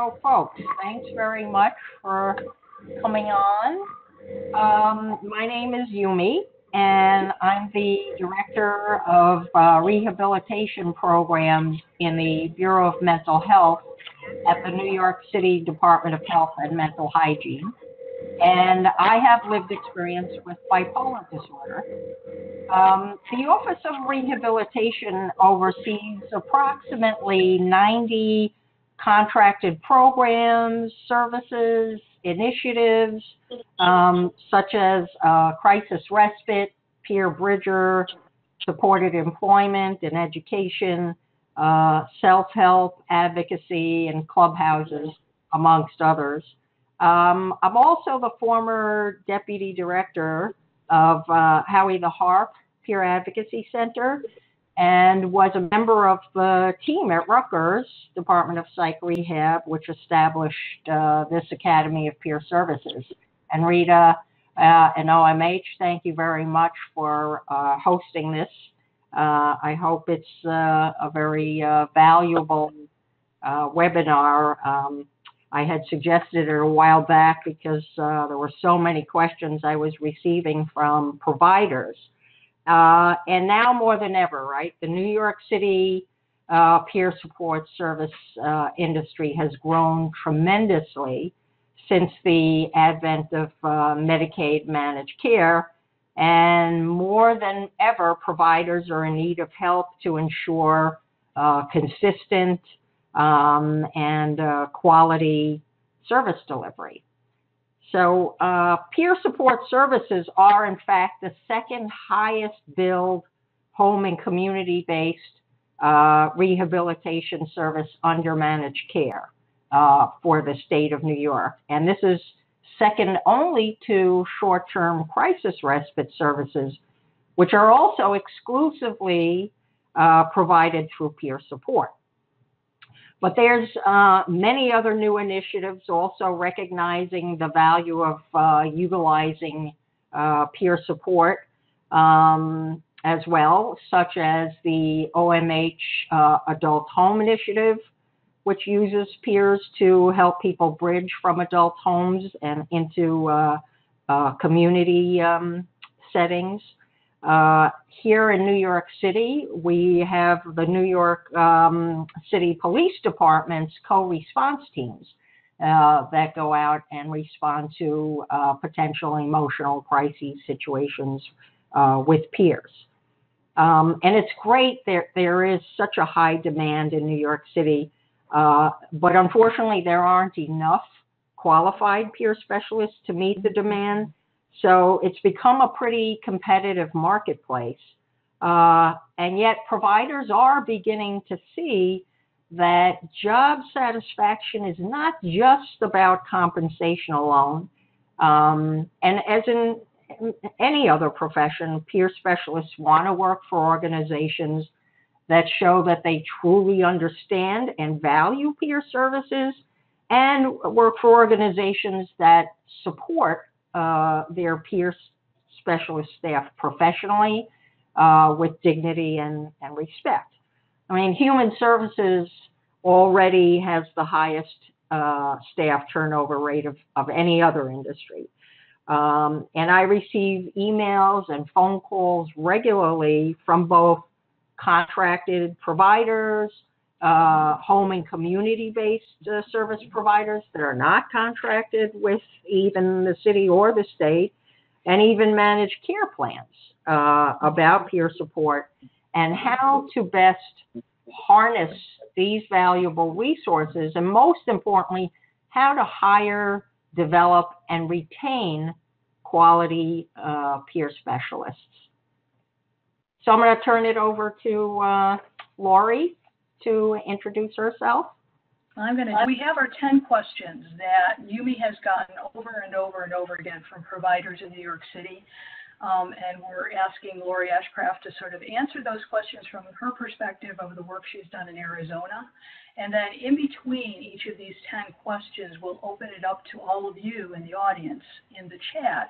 So, folks, thanks very much for coming on. My name is Yumi, and I'm the Director of Rehabilitation Programs in the Bureau of Mental Health at the New York City Department of Health and Mental Hygiene. And I have lived experience with bipolar disorder. The Office of Rehabilitation oversees approximately 90 contracted programs, services, initiatives, such as crisis respite, peer bridger, supported employment and education, self-help, advocacy, and clubhouses, amongst others. I'm also the former deputy director of Howie the Harp Peer Advocacy Center, and was a member of the team at Rutgers Department of Psych Rehab, which established this Academy of Peer Services. And Rita and OMH, thank you very much for hosting this. I hope it's a very valuable webinar. I had suggested it a while back because there were so many questions I was receiving from providers. And now more than ever, right? The New York City peer support service industry has grown tremendously since the advent of Medicaid managed care. And more than ever, providers are in need of help to ensure consistent and quality service delivery. So peer support services are, in fact, the second highest billed home and community-based rehabilitation service under managed care for the state of New York. And this is second only to short-term crisis respite services, which are also exclusively provided through peer support. But there's many other new initiatives also recognizing the value of utilizing peer support as well, such as the OMH Adult Home Initiative, which uses peers to help people bridge from adult homes and into community settings. Here in New York City, we have the New York City Police Department's co-response teams that go out and respond to potential emotional crisis situations with peers. And it's great that there is such a high demand in New York City, but unfortunately there aren't enough qualified peer specialists to meet the demand. So it's become a pretty competitive marketplace. And yet providers are beginning to see that job satisfaction is not just about compensation alone. And as in any other profession, peer specialists want to work for organizations that show that they truly understand and value peer services, and work for organizations that support their peer specialist staff professionally with dignity and respect. I mean, human services already has the highest staff turnover rate of any other industry. And I receive emails and phone calls regularly from both contracted providers, home and community-based service providers that are not contracted with even the city or the state, and even managed care plans about peer support and how to best harness these valuable resources, and most importantly, how to hire, develop, and retain quality peer specialists. So I'm going to turn it over to Lori to introduce herself. We have our 10 questions that Yumi has gotten over and over and over again from providers in New York City. And we're asking Lori Ashcraft to sort of answer those questions from her perspective of the work she's done in Arizona. And then in between each of these 10 questions, we'll open it up to all of you in the audience in the chat.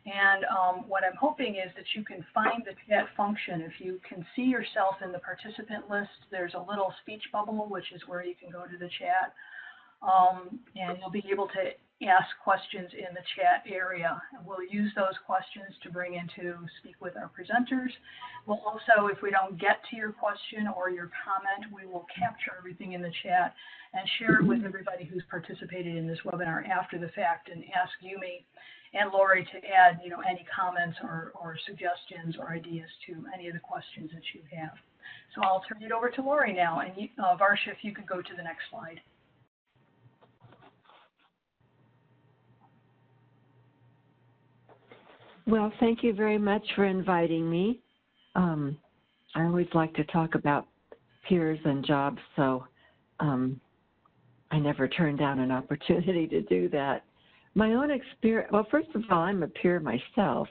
And what I'm hoping is that you can find the chat function. If you can see yourself in the participant list, there's a little speech bubble, which is where you can go to the chat. and you'll be able to ask questions in the chat area. And we'll use those questions to bring in to speak with our presenters. We'll also, if we don't get to your question or your comment, we will capture everything in the chat and share it with everybody who's participated in this webinar after the fact, and ask Yumi and Lori to add, any comments or suggestions or ideas to any of the questions that you have. So I'll turn it over to Lori now, and Varsha, if you could go to the next slide. Well, thank you very much for inviting me. I always like to talk about peers and jobs, so I never turn down an opportunity to do that. My own experience, well, first of all, I'm a peer myself.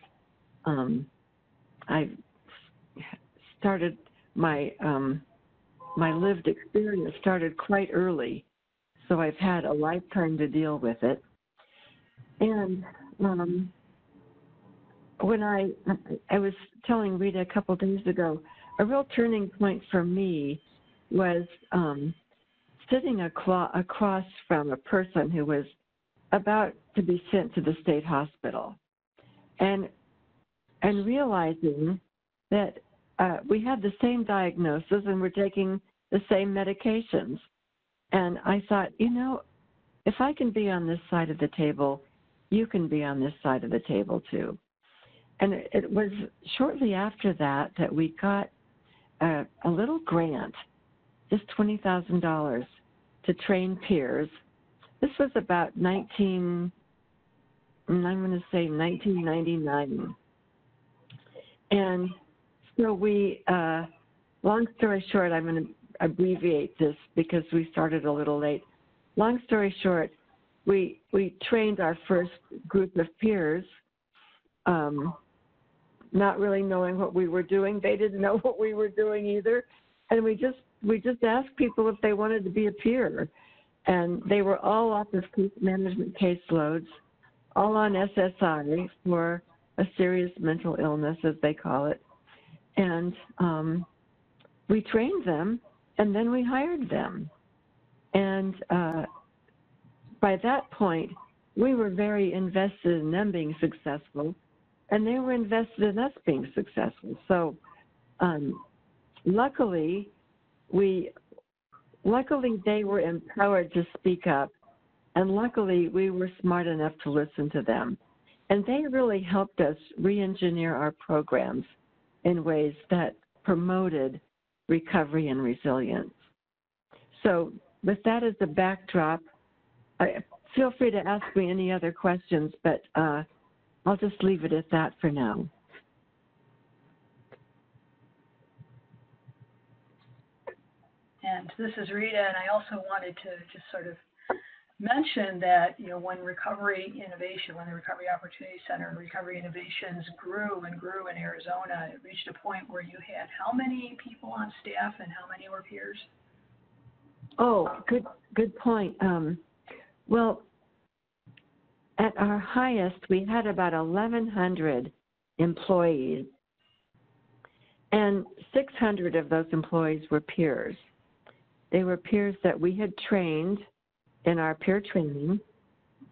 I started my lived experience started quite early, so I've had a lifetime to deal with it. And when I was telling Rita a couple days ago, a real turning point for me was sitting across from a person who was about to be sent to the state hospital, and realizing that we had the same diagnosis and we're taking the same medications. And I thought, if I can be on this side of the table, you can be on this side of the table too. And it was shortly after that we got a little grant, just $20,000, to train peers. This was about 1999. And so we, long story short, I'm going to abbreviate this because we started a little late. Long story short, we trained our first group of peers, not really knowing what we were doing. They didn't know what we were doing either. And we just asked people if they wanted to be a peer. And they were all off of case management caseloads, all on SSI for a serious mental illness, as they call it. And we trained them, and then we hired them. And by that point, we were very invested in them being successful, and they were invested in us being successful. So luckily, they were empowered to speak up, and luckily we were smart enough to listen to them. And they really helped us re-engineer our programs in ways that promoted recovery and resilience. So with that as a backdrop, feel free to ask me any other questions, but I'll just leave it at that for now. And this is Rita, and I also wanted to just sort of mention that, when Recovery Innovation, when the Recovery Opportunity Center and Recovery Innovations grew and grew in Arizona, it reached a point where you had how many people on staff and how many were peers? Oh, good point. Well, at our highest, we had about 1,100 employees, and 600 of those employees were peers. They were peers that we had trained in our peer training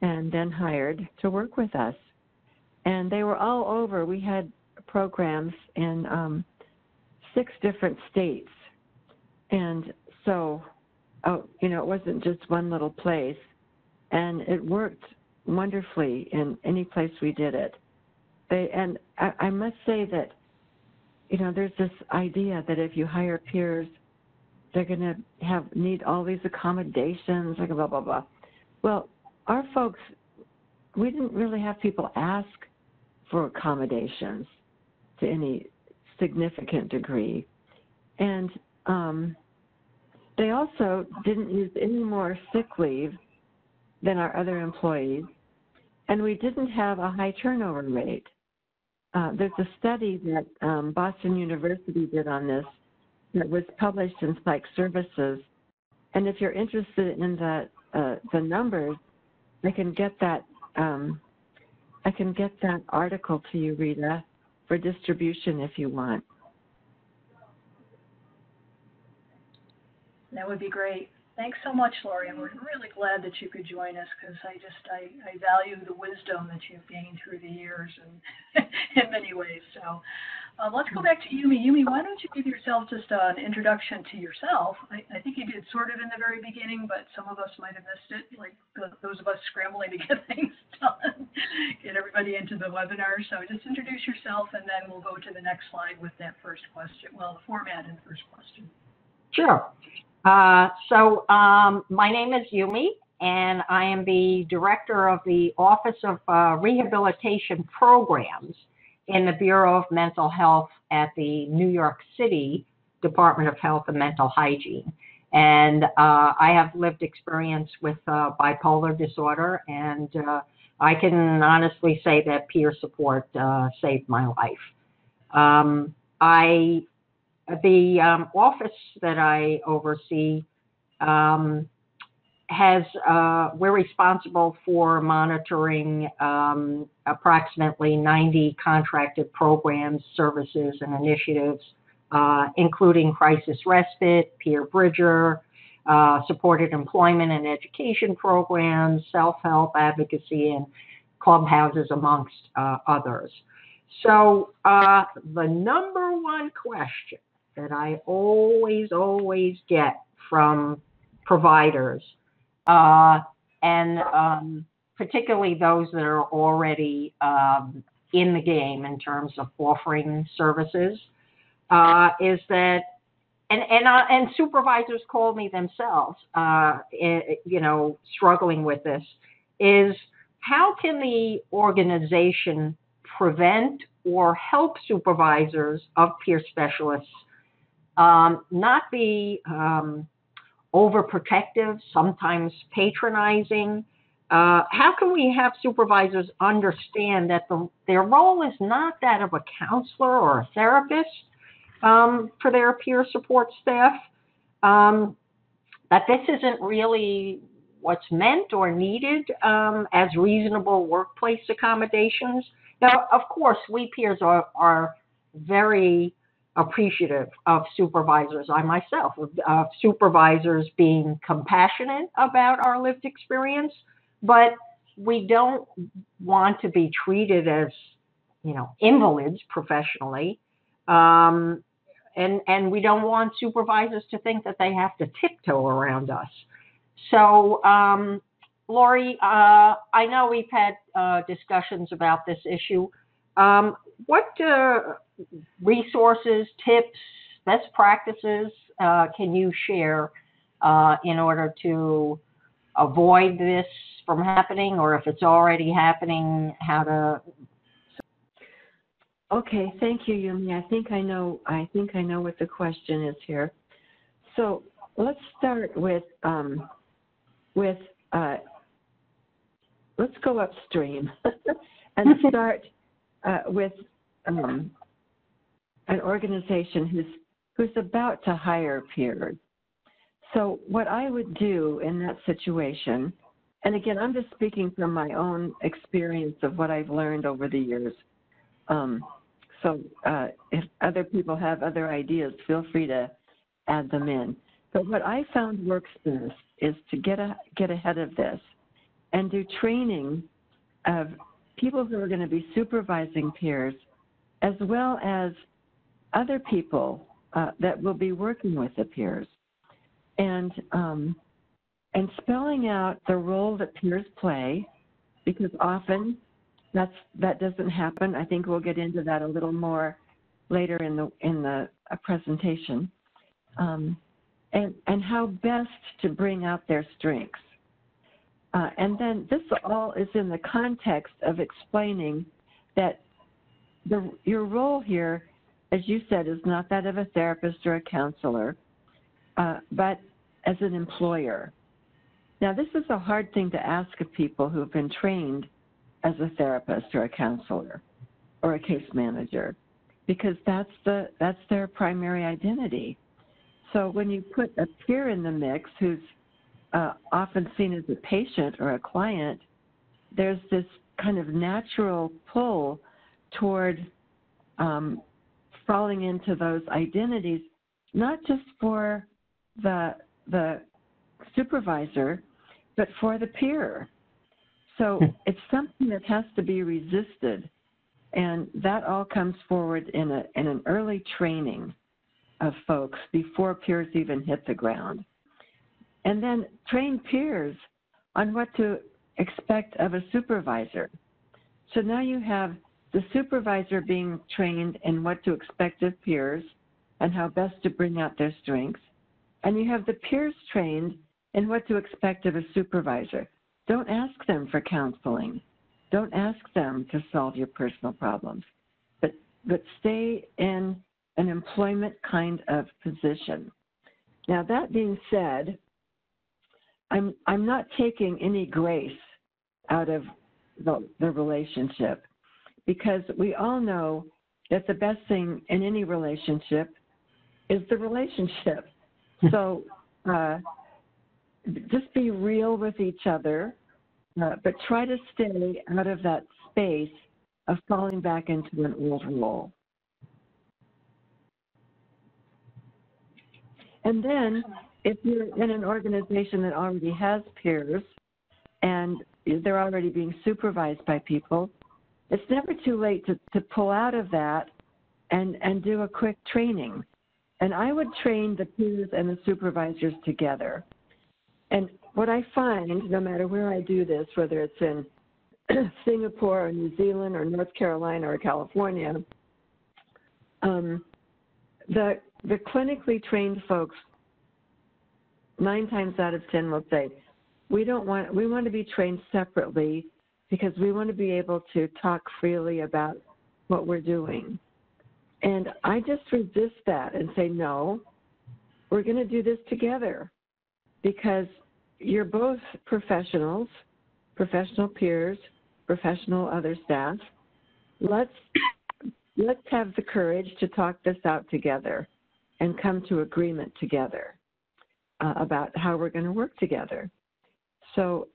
and then hired to work with us. And they were all over. We had programs in 6 different states. And so, it wasn't just one little place. And it worked wonderfully in any place we did it. And I must say that, there's this idea that if you hire peers, they're going to need all these accommodations, like blah, blah, blah. Well, our folks, we didn't really have people ask for accommodations to any significant degree. And they also didn't use any more sick leave than our other employees. And we didn't have a high turnover rate. There's a study that Boston University did on this that was published in Psych Services. And if you're interested in the numbers, I can get that article to you, Rita, for distribution if you want. That would be great. Thanks so much, Lori, and we're really glad that you could join us because I value the wisdom that you've gained through the years and in many ways. So let's go back to Yumi. Yumi, why don't you give yourself just an introduction to yourself? I think you did sort of in the very beginning, but some of us might have missed it, like those of us scrambling to get things done, get everybody into the webinar. So just introduce yourself, and then we'll go to the next slide with that first question. Well, the format and the first question. Sure. My name is Yumi, and I am the director of the Office of Rehabilitation Programs in the Bureau of Mental Health at the New York City Department of Health and Mental Hygiene. And I have lived experience with bipolar disorder, and I can honestly say that peer support saved my life. The office that I oversee we're responsible for monitoring approximately 90 contracted programs, services, and initiatives, including crisis respite, peer bridger, supported employment and education programs, self-help advocacy, and clubhouses, amongst others. So the number one question that I always get from providers, and particularly those that are already in the game in terms of offering services, is that, and supervisors call me themselves, struggling with this, is how can the organization prevent or help supervisors of peer specialists not be overprotective, sometimes patronizing? How can we have supervisors understand that their role is not that of a counselor or a therapist for their peer support staff, that this isn't really what's meant or needed as reasonable workplace accommodations? Now, of course, we peers are very appreciative of supervisors. I myself, of supervisors being compassionate about our lived experience, but we don't want to be treated as, invalids professionally. And we don't want supervisors to think that they have to tiptoe around us. So, Lori, I know we've had discussions about this issue. What resources, tips, best practices can you share in order to avoid this from happening, or if it's already happening, how to? Okay, thank you, Yumi. I think I know what the question is here. So let's start with let's go upstream and start with an organization who's about to hire peers. So what I would do in that situation, and again, I'm just speaking from my own experience of what I've learned over the years. If other people have other ideas, feel free to add them in. But what I found works best is to get ahead of this and do training of people who are going to be supervising peers, as well as other people that will be working with the peers, and spelling out the role that peers play, because often that doesn't happen. I think we'll get into that a little more later in the presentation, and how best to bring out their strengths. And then this all is in the context of explaining that your role here, as you said, is not that of a therapist or a counselor, but as an employer. Now, this is a hard thing to ask of people who have been trained as a therapist or a counselor or a case manager, because that's their primary identity. So when you put a peer in the mix who's often seen as a patient or a client, there's this kind of natural pull toward falling into those identities, not just for the supervisor, but for the peer. So it's something that has to be resisted, and that all comes forward in an early training of folks before peers even hit the ground. And then train peers on what to expect of a supervisor. So now you have the supervisor being trained in what to expect of peers and how best to bring out their strengths. And you have the peers trained in what to expect of a supervisor. Don't ask them for counseling. Don't ask them to solve your personal problems, but stay in an employment kind of position. Now, that being said, I'm not taking any grace out of the relationship, because we all know that the best thing in any relationship is the relationship. So just be real with each other, but try to stay out of that space of falling back into an old role. And then if you're in an organization that already has peers and they're already being supervised by people, it's never too late to pull out of that and do a quick training. And I would train the peers and the supervisors together. And what I find, no matter where I do this, whether it's in Singapore or New Zealand or North Carolina or California, the clinically trained folks, 9 times out of 10 will say, we want to be trained separately because we want to be able to talk freely about what we're doing. And I just resist that and say, no, we're going to do this together, because you're both professionals, professional peers, professional other staff. Let's have the courage to talk this out together and come to agreement together about how we're going to work together. So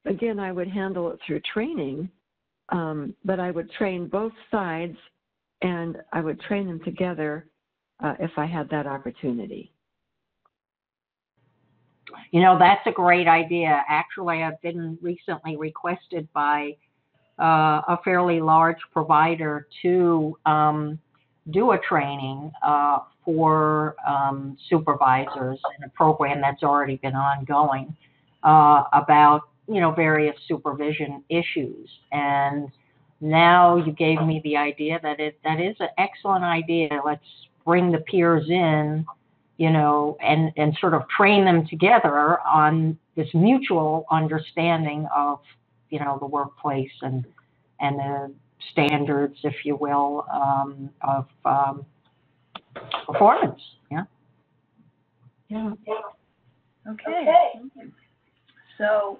again, I would handle it through training, but I would train both sides, and I would train them together if I had that opportunity. You know, that's a great idea. Actually, I've been recently requested by a fairly large provider to do a training for supervisors in a program that's already been ongoing about, you know, various supervision issues. And now you gave me the idea that that is an excellent idea. Let's bring the peers in, you know, and sort of train them together on this mutual understanding of, you know, the workplace and the standards, if you will, of performance. Yeah. Yeah. Okay. So,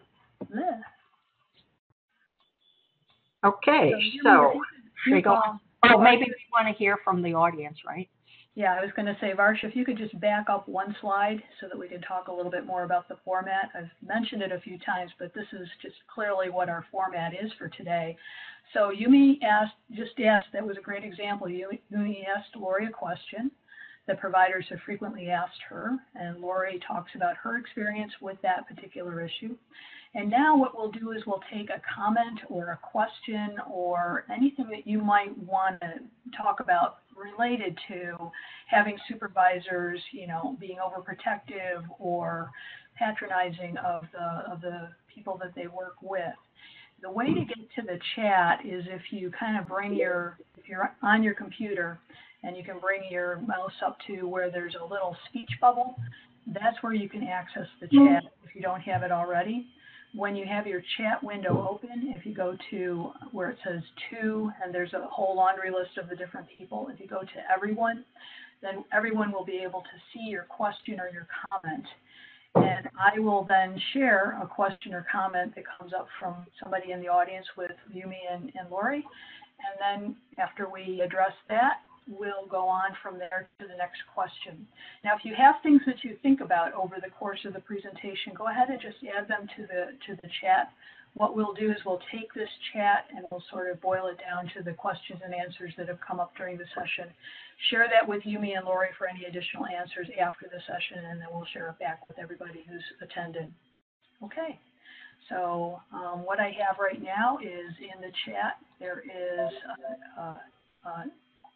Okay. So should I go? Oh, maybe we want to hear from the audience, right? Yeah, I was going to say, Varsha, if you could just back up one slide so that we can talk a little bit more about the format. I've mentioned it a few times, but this is just clearly what our format is for today. So Yumi just asked, that was a great example. Yumi asked Lori a question that providers have frequently asked her, and Lori talks about her experience with that particular issue. And now what we'll do is we'll take a comment or a question or anything that you might want to talk about related to having supervisors, you know, being overprotective or patronizing of the people that they work with. The way to get to the chat is if you kind of if you're on your computer and you can bring your mouse up to where there's a little speech bubble, that's where you can access the chat if you don't have it already. When you have your chat window open, if you go to where it says to, and there's a whole laundry list of the different people, if you go to everyone, then everyone will be able to see your question or your comment. And I will then share a question or comment that comes up from somebody in the audience with Yumi and Lori. And then after we address that, we'll go on from there to the next question. Now, if you have things that you think about over the course of the presentation, go ahead and just add them to the chat what we'll do is we'll take this chat and we'll sort of boil it down to the questions and answers that have come up during the session. Share that with Yumi and Lori for any additional answers after the session, and then we'll share it back with everybody who's attended. Okay, so what I have right now is in the chat, there is a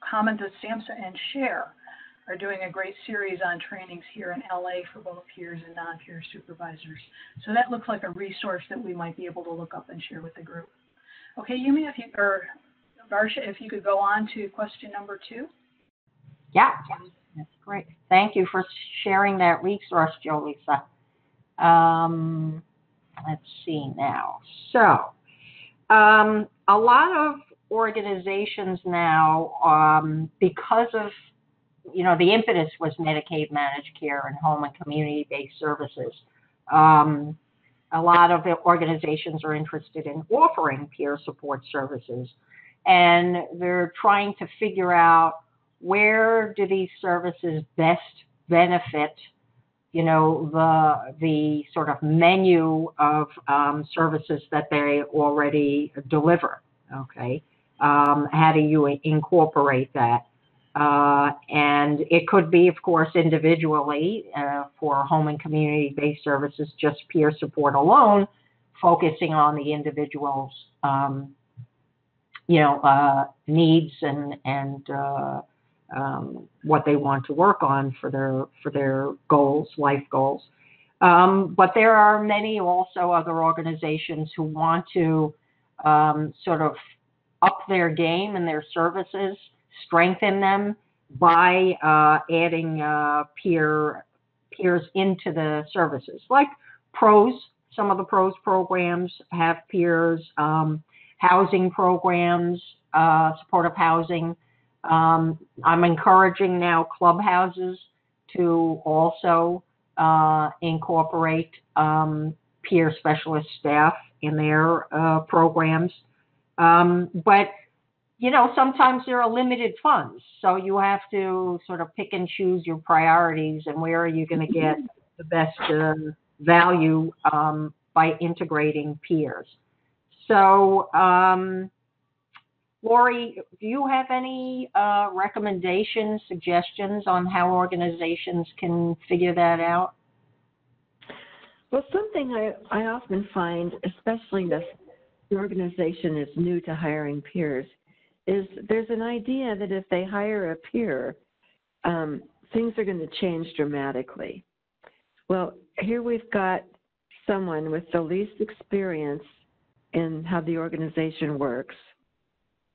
comment that SAMHSA and SHARE are doing a great series on trainings here in LA for both peers and non-peer supervisors. So that looks like a resource that we might be able to look up and share with the group. Okay, Yumi, or Varsha, if you could go on to question number 2. Yeah, that's great. Thank you for sharing that resource, Jolisa. Let's see now. So, a lot of organizations now, because of the impetus was Medicaid managed care and home and community-based services. A lot of the organizations are interested in offering peer support services, and they're trying to figure out where do these services best benefit, the sort of menu of services that they already deliver. Okay, how do you incorporate that? And it could be, of course, individually for home and community-based services, just peer support alone, focusing on the individual's, needs and what they want to work on for their goals, life goals. But there are many also other organizations who want to sort of up their game and their services, strengthen them by adding peers into the services. Like PROS, some of the PROS programs have peers, housing programs, supportive housing. I'm encouraging now clubhouses to also incorporate peer specialist staff in their programs. But sometimes there are limited funds, so you have to sort of pick and choose your priorities and where are you going to get the best value by integrating peers. So, Lori, do you have any recommendations, suggestions on how organizations can figure that out? Well, something I often find, especially if the organization is new to hiring peers, is there's an idea that if they hire a peer, things are going to change dramatically. Well, here we've got someone with the least experience in how the organization works,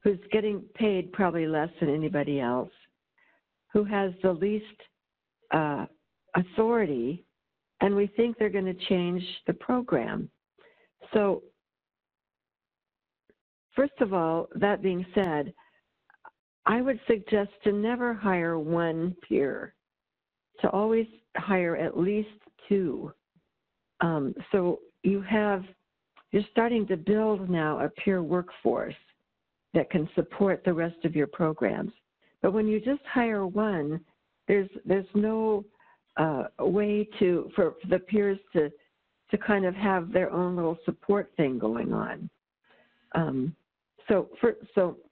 who's getting paid probably less than anybody else, who has the least authority, and we think they're going to change the program. So, first of all, that being said, I would suggest to never hire one peer, to always hire at least 2. So you're starting to build now a peer workforce that can support the rest of your programs. But when you just hire one, there's no way for the peers to kind of have their own little support thing going on. So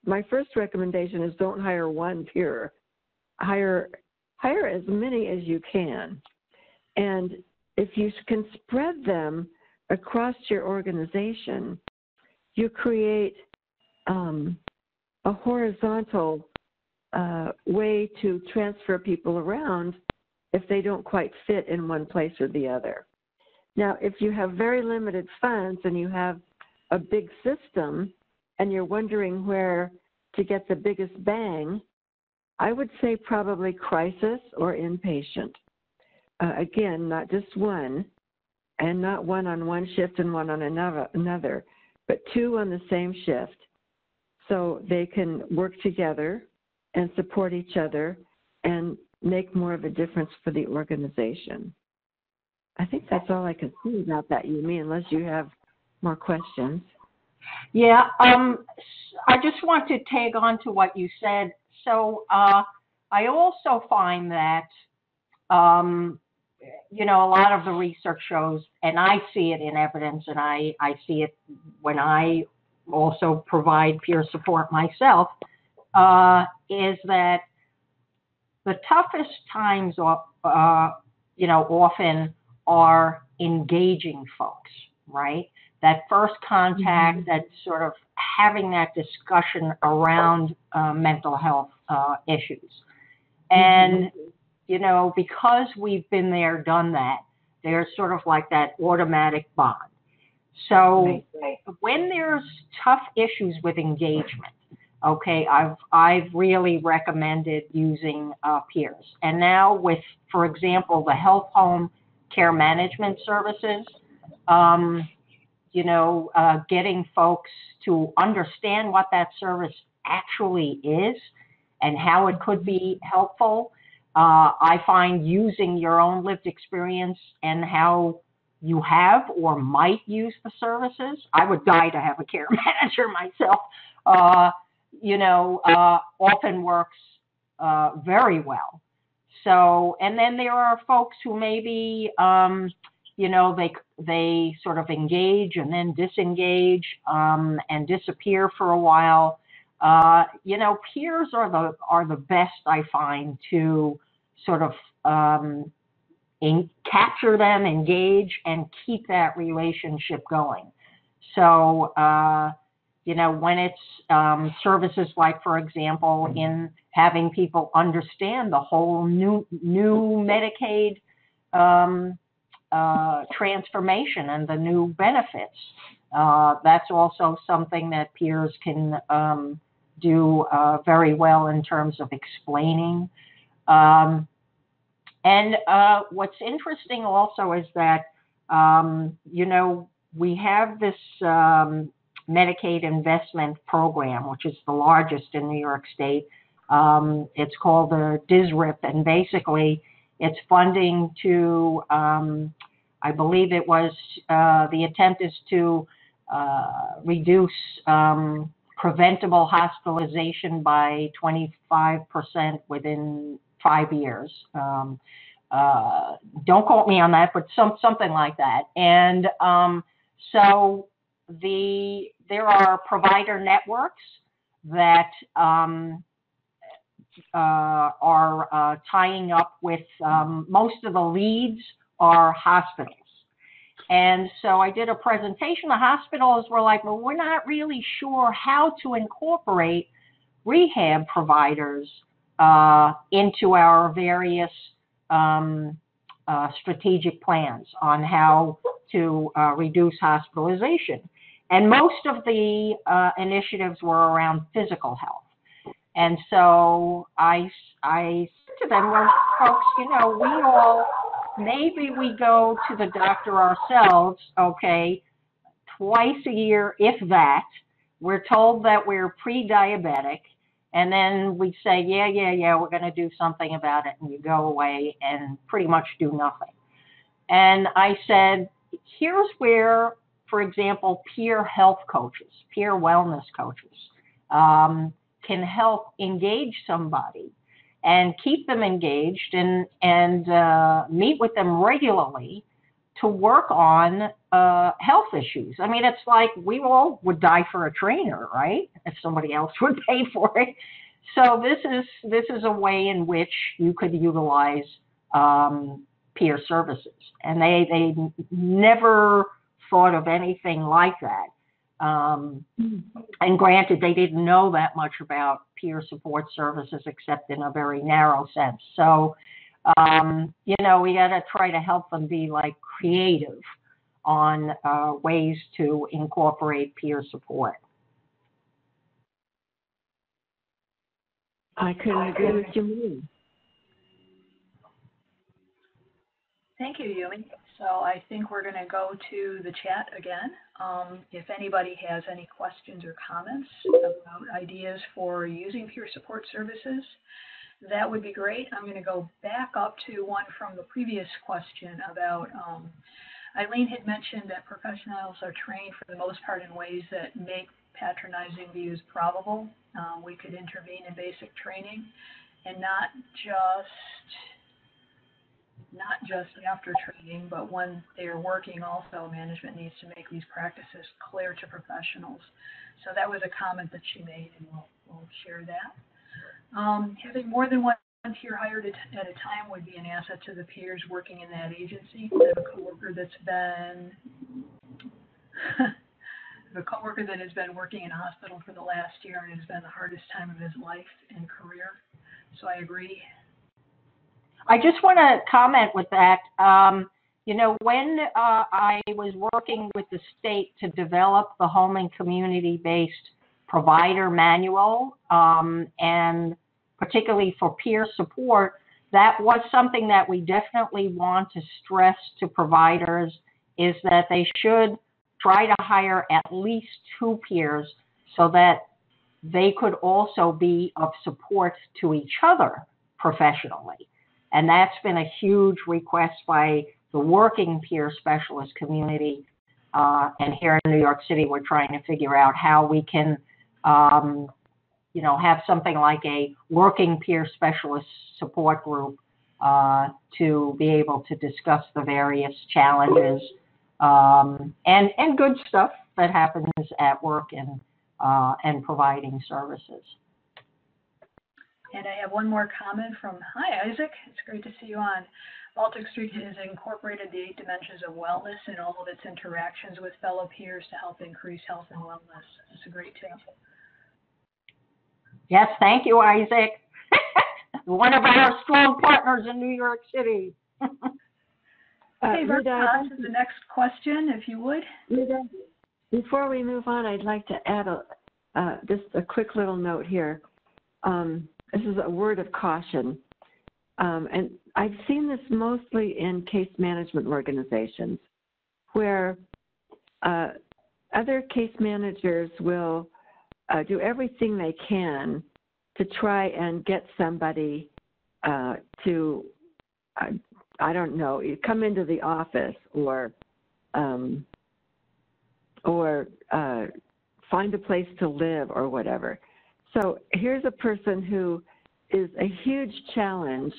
my first recommendation is don't hire one peer. Hire as many as you can. And if you can spread them across your organization, you create a horizontal way to transfer people around if they don't quite fit in one place or the other. Now, if you have very limited funds and you have a big system and you're wondering where to get the biggest bang, I would say probably crisis or inpatient. Again, not just one, and not one on one shift and one on another, but 2 on the same shift, so they can work together and support each other and make more of a difference for the organization. I think that's all I can say about that, Yumi, unless you have more questions. Yeah, I just want to tag on to what you said. So I also find that, a lot of the research shows, and I see it in evidence, and I see it when I also provide peer support myself, is that the toughest times often are engaging folks, right? That first contact, that sort of having that discussion around mental health issues. And, because we've been there, done that, there's sort of like that automatic bond. So when there's tough issues with engagement, okay, I've really recommended using peers. And now with, for example, the health home care management services, getting folks to understand what that service actually is and how it could be helpful. I find using your own lived experience and how you have or might use the services. I would die to have a care manager myself. Often works very well. So, and then there are folks who maybe, they sort of engage and then disengage and disappear for a while. Peers are the best, I find, to sort of capture them, engage, and keep that relationship going. So, when it's services like, for example, in having people understand the whole new Medicaid transformation and the new benefits, that's also something that peers can do very well in terms of explaining. And what's interesting also is that, we have this Medicaid investment program, which is the largest in New York State. It's called the DSRIP, and basically it's funding to, I believe it was, the attempt is to reduce preventable hospitalization by 25% within 5 years. Don't quote me on that, but something like that. And so there are provider networks that are tying up with, most of the leads are hospitals. And so I did a presentation. The hospitals were like, well, we're not really sure how to incorporate rehab providers into our various strategic plans on how to reduce hospitalization. And most of the initiatives were around physical health. And so I said to them, well, folks, maybe we go to the doctor ourselves, okay, twice a year, if that. We're told that we're pre-diabetic, and then we say, yeah, we're going to do something about it, and you go away and pretty much do nothing. And I said, here's where, for example, peer health coaches, peer wellness coaches, can help engage somebody and keep them engaged and meet with them regularly to work on health issues. I mean, it's like we all would die for a trainer, right? If somebody else would pay for it. So this is a way in which you could utilize peer services, and they never thought of anything like that. And granted, they didn't know that much about peer support services except in a very narrow sense. So, we got to try to help them be like creative on ways to incorporate peer support. I couldn't agree with you more. Thank you, Yumi. So I think we're going to go to the chat again. If anybody has any questions or comments about ideas for using peer support services, that would be great. I'm going to go back up to one from the previous question about, Eileen had mentioned that professionals are trained for the most part in ways that make patronizing views probable. We could intervene in basic training and not just not just after training, but when they're working also, management needs to make these practices clear to professionals. So that was a comment that she made, and we'll share that. Having more than one peer hired at a time would be an asset to the peers working in that agency. I have a coworker that's been that has been working in a hospital for the last year, and it's been the hardest time of his life and career. So I agree. I just want to comment with that. When I was working with the state to develop the home and community-based provider manual, and particularly for peer support, that was something that we definitely want to stress to providers, is that they should try to hire at least 2 peers so that they could also be of support to each other professionally. And that's been a huge request by the working peer specialist community. And here in New York City, we're trying to figure out how we can, have something like a working peer specialist support group to be able to discuss the various challenges and good stuff that happens at work and providing services. And I have one more comment from, hi Isaac, it's great to see you on. Baltic Street has incorporated the 8 dimensions of wellness in all of its interactions with fellow peers to help increase health and wellness. It's a great tip. Yes, thank you, Isaac. One of our strong partners in New York City. Okay, Versa, to the next question, if you would. Before we move on, I'd like to add just a quick little note here. This is a word of caution. And I've seen this mostly in case management organizations where other case managers will do everything they can to try and get somebody to, I don't know, come into the office or find a place to live or whatever. So here's a person who is a huge challenge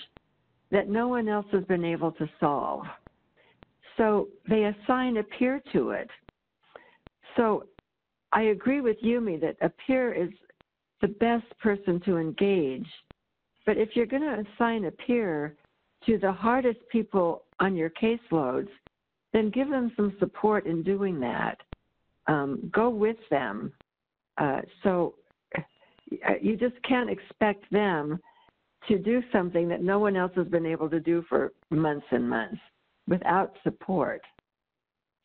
that no one else has been able to solve. So they assign a peer to it. So I agree with Yumi that a peer is the best person to engage. But if you're going to assign a peer to the hardest people on your caseloads, then give them some support in doing that. Go with them. So you just can't expect them to do something that no one else has been able to do for months and months without support.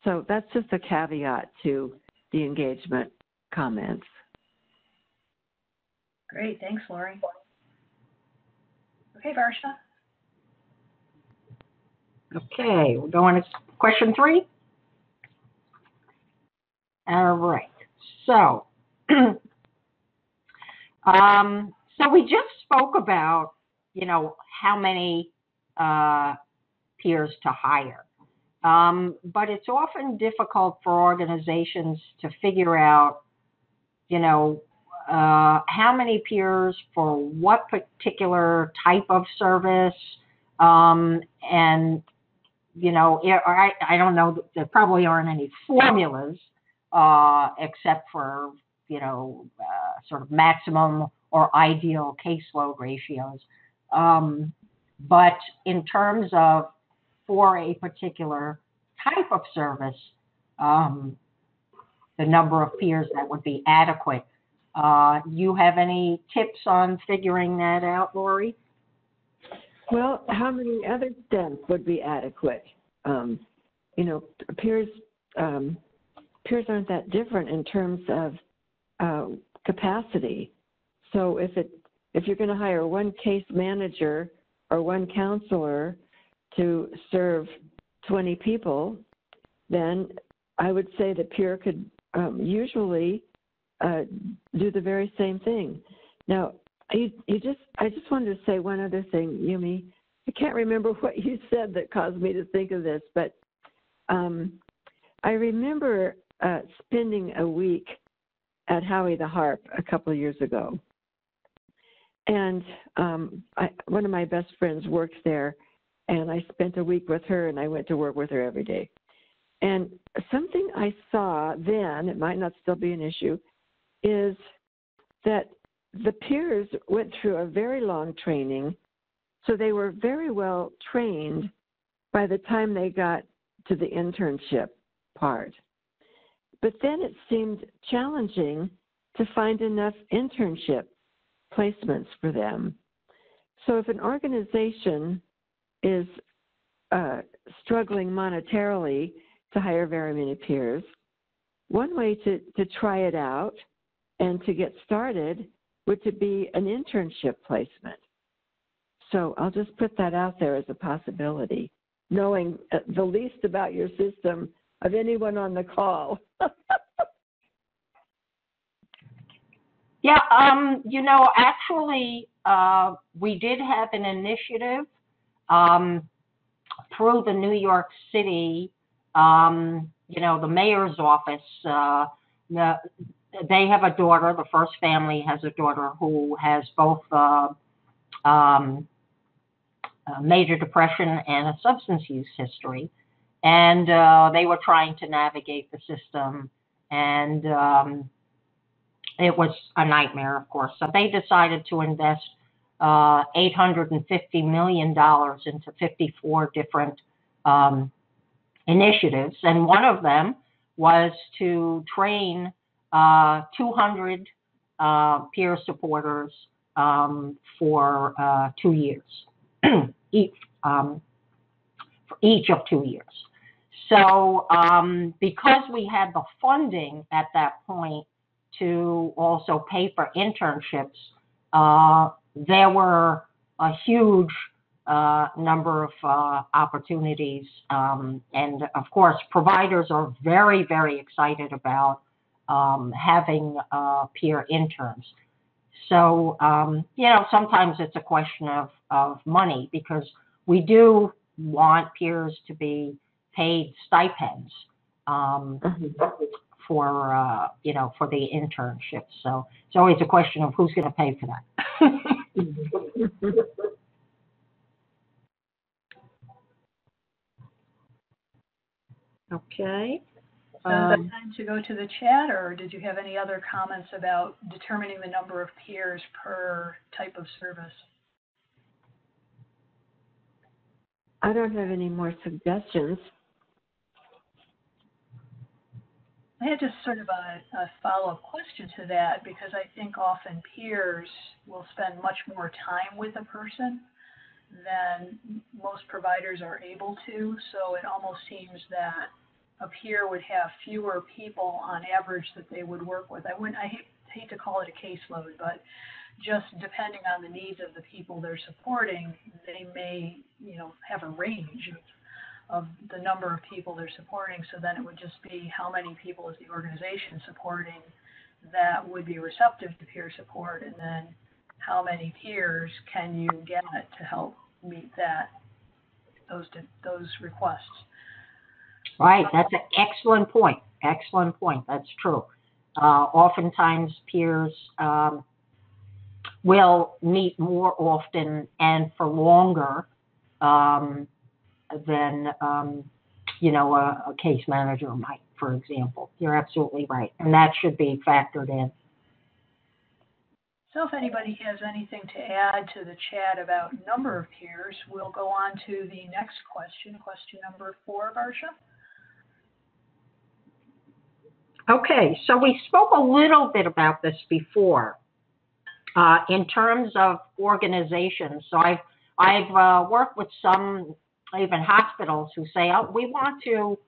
So that's just a caveat to the engagement comments. Great, thanks, Lori. Okay, Varsha. Okay, we're going to question 3. All right. So, so we just spoke about, how many peers to hire. But it's often difficult for organizations to figure out, how many peers for what particular type of service. And, I don't know, there probably aren't any formulas except for, sort of maximum or ideal caseload ratios. But in terms of for a particular type of service, the number of peers that would be adequate. You have any tips on figuring that out, Lori? Well, how many other STEM would be adequate? Peers aren't that different in terms of capacity. So if you're going to hire one case manager or one counselor to serve 20 people, then I would say the peer could usually do the very same thing. Now, I just wanted to say one other thing, Yumi. I can't remember what you said that caused me to think of this, but I remember spending a week at Howie the Harp a couple of years ago. And one of my best friends works there, and I spent a week with her, and I went to work with her every day. And something I saw then, it might not still be an issue, is that the peers went through a very long training, so they were very well trained by the time they got to the internship part. But then it seemed challenging to find enough internship placements for them. So if an organization is struggling monetarily to hire very many peers, one way to try it out and to get started would to be an internship placement. So I'll just put that out there as a possibility, knowing the least about your system of anyone on the call. Yeah, actually, we did have an initiative through the New York City, the mayor's office. They have a daughter. The first family has a daughter who has both major depression and a substance use history. And they were trying to navigate the system, and it was a nightmare, of course. So they decided to invest $850 million into 54 different initiatives. And one of them was to train 200 peer supporters for 2 years, for each of 2 years. So because we had the funding at that point to also pay for internships, there were a huge number of opportunities. And of course, providers are very, very excited about having peer interns. So, sometimes it's a question of money, because we do want peers to be paid stipends for the internships. So it's always a question of who's going to pay for that. Okay. So is that time to go to the chat, or did you have any other comments about determining the number of peers per type of service? I don't have any more suggestions. I had just sort of a follow-up question to that, because I think often peers will spend much more time with a person than most providers are able to. So it almost seems that a peer would have fewer people on average that they would work with. I hate to call it a caseload, but just depending on the needs of the people they're supporting, they may, have a range of the number of people they're supporting. So then it would just be how many people is the organization supporting that would be receptive to peer support, and then how many peers can you get to help meet those requests. Right, that's an excellent point. Excellent point. That's true. Oftentimes, peers will meet more often and for longer than a case manager might, for example. You're absolutely right, and that should be factored in. So if anybody has anything to add to the chat about number of peers, we'll go on to the next question number 4, Barsha. Okay, so we spoke a little bit about this before in terms of organizations. So I've worked with some even hospitals who say, oh, we want to,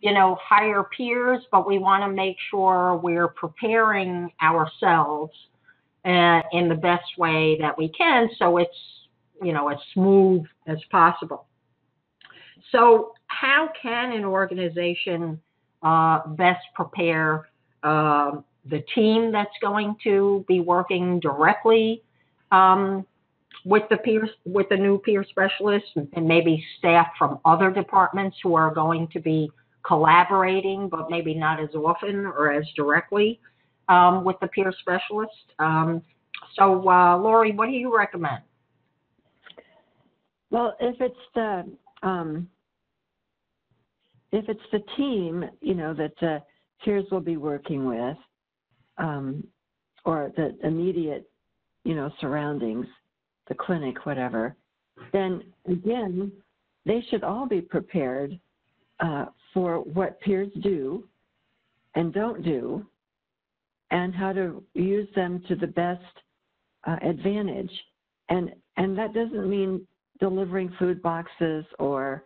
hire peers, but we want to make sure we're preparing ourselves in the best way that we can, so it's, as smooth as possible. So how can an organization best prepare the team that's going to be working directly with the new peer specialists, and maybe staff from other departments who are going to be collaborating, but maybe not as often or as directly with the peer specialist? So Lori, what do you recommend? Well, if it's the team, that the peers will be working with, or the immediate, surroundings, the clinic, whatever, then again, they should all be prepared for what peers do and don't do, and how to use them to the best advantage. And that doesn't mean delivering food boxes or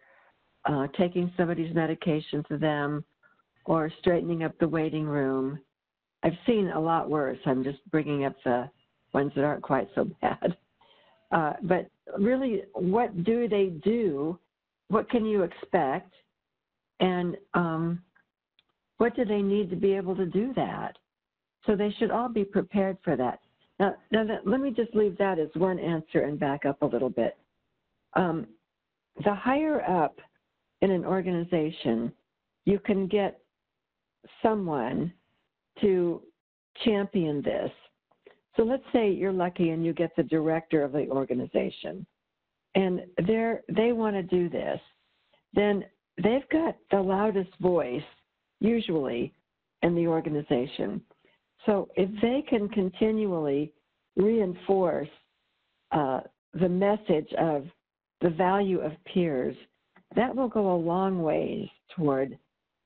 taking somebody's medication to them or straightening up the waiting room. I've seen a lot worse. I'm just bringing up the ones that aren't quite so bad. But really, what do they do? What can you expect? And what do they need to be able to do that? So they should all be prepared for that. Now let me just leave that as one answer and back up a little bit. The higher up in an organization, you can get someone to champion this. So let's say you're lucky and you get the director of the organization, and they want to do this. Then they've got the loudest voice, usually, in the organization. So if they can continually reinforce the message of the value of peers, that will go a long ways toward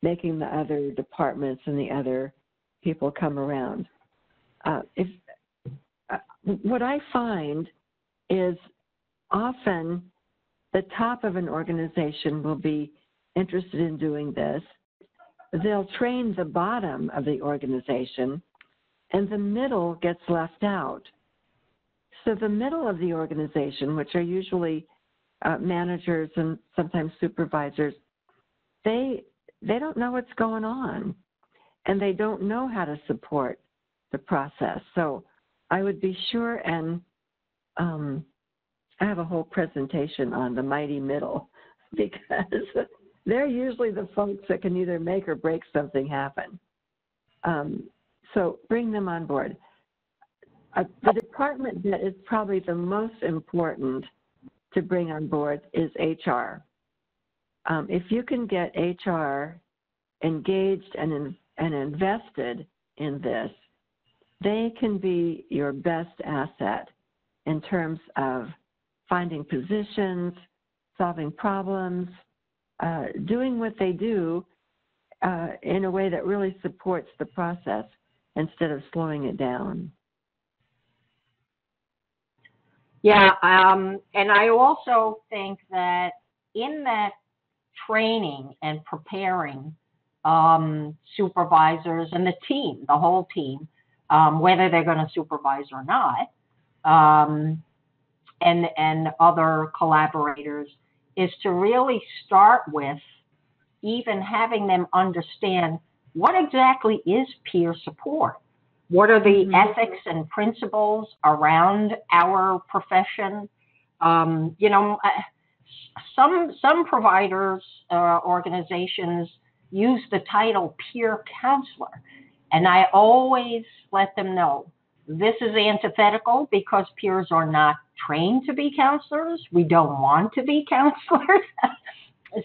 making the other departments and the other people come around. What I find is often the top of an organization will be interested in doing this. They'll train the bottom of the organization, and the middle gets left out. So the middle of the organization, which are usually managers and sometimes supervisors, they don't know what's going on, and they don't know how to support the process. So I would be sure, and I have a whole presentation on the mighty middle, because they're usually the folks that can either make or break something happen. So bring them on board. The department that is probably the most important to bring on board is HR. If you can get HR engaged and invested in this, they can be your best asset in terms of finding positions, solving problems, doing what they do in a way that really supports the process instead of slowing it down. Yeah, and I also think that in that training and preparing supervisors and the team, the whole team, whether they're going to supervise or not, and other collaborators, is to really start with even having them understand what exactly is peer support. What are the ethics and principles around our profession? Some providers, organizations use the title peer counselor, and I always let them know this is antithetical because peers are not trained to be counselors. We don't want to be counselors,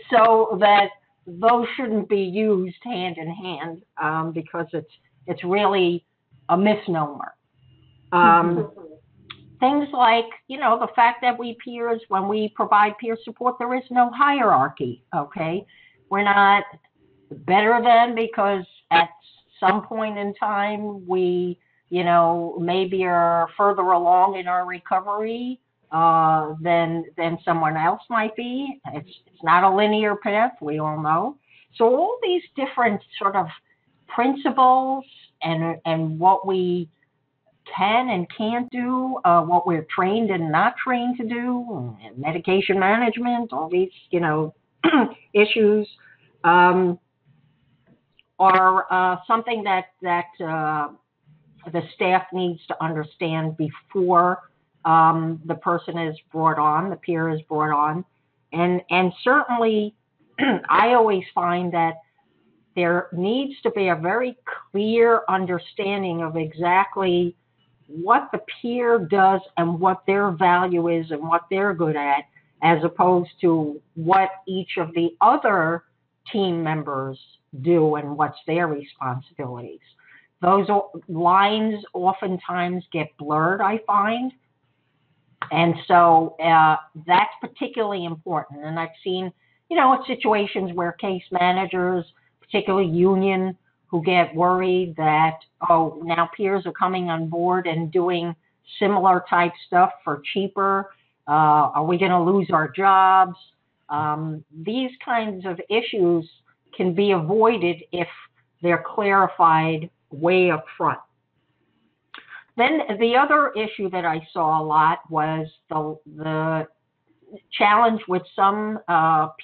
so that those shouldn't be used hand in hand because it's really a misnomer. Things like, the fact that we peers, when we provide peer support, there is no hierarchy, okay? We're not better than because at some point in time we, maybe are further along in our recovery than someone else might be. It's not a linear path, we all know. So all these different sort of principles and what we can and can't do, what we're trained and not trained to do, medication management, all these, issues are something that the staff needs to understand before the person is brought on, the peer is brought on. And certainly, I always find that there needs to be a very clear understanding of exactly what the peer does and what their value is and what they're good at, as opposed to what each of the other team members do and what's their responsibilities. Those lines oftentimes get blurred, I find. And so that's particularly important. And I've seen, situations where case managers, particularly union, who get worried that, oh, now peers are coming on board and doing similar type stuff for cheaper. Are we going to lose our jobs? These kinds of issues can be avoided if they're clarified way up front. Then the other issue that I saw a lot was the challenge with some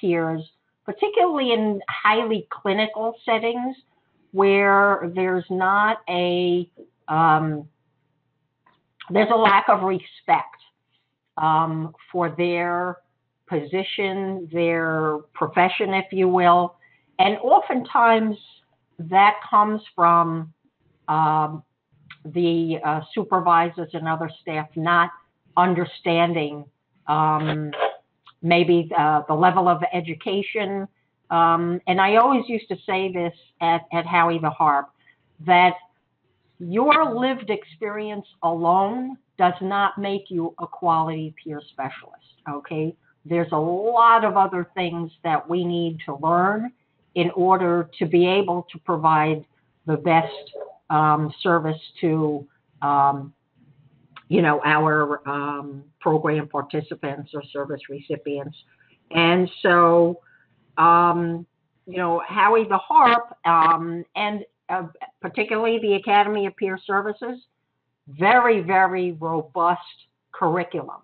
peers, particularly in highly clinical settings, where there's not there's a lack of respect for their position, their profession, if you will. And oftentimes that comes from the supervisors and other staff not understanding maybe the level of education. And I always used to say this at Howie the Harp, that your lived experience alone does not make you a quality peer specialist, okay? There's a lot of other things that we need to learn in order to be able to provide the best service to, our program participants or service recipients. And so, Howie the Harp and particularly the Academy of Peer Services, very, very robust curriculum.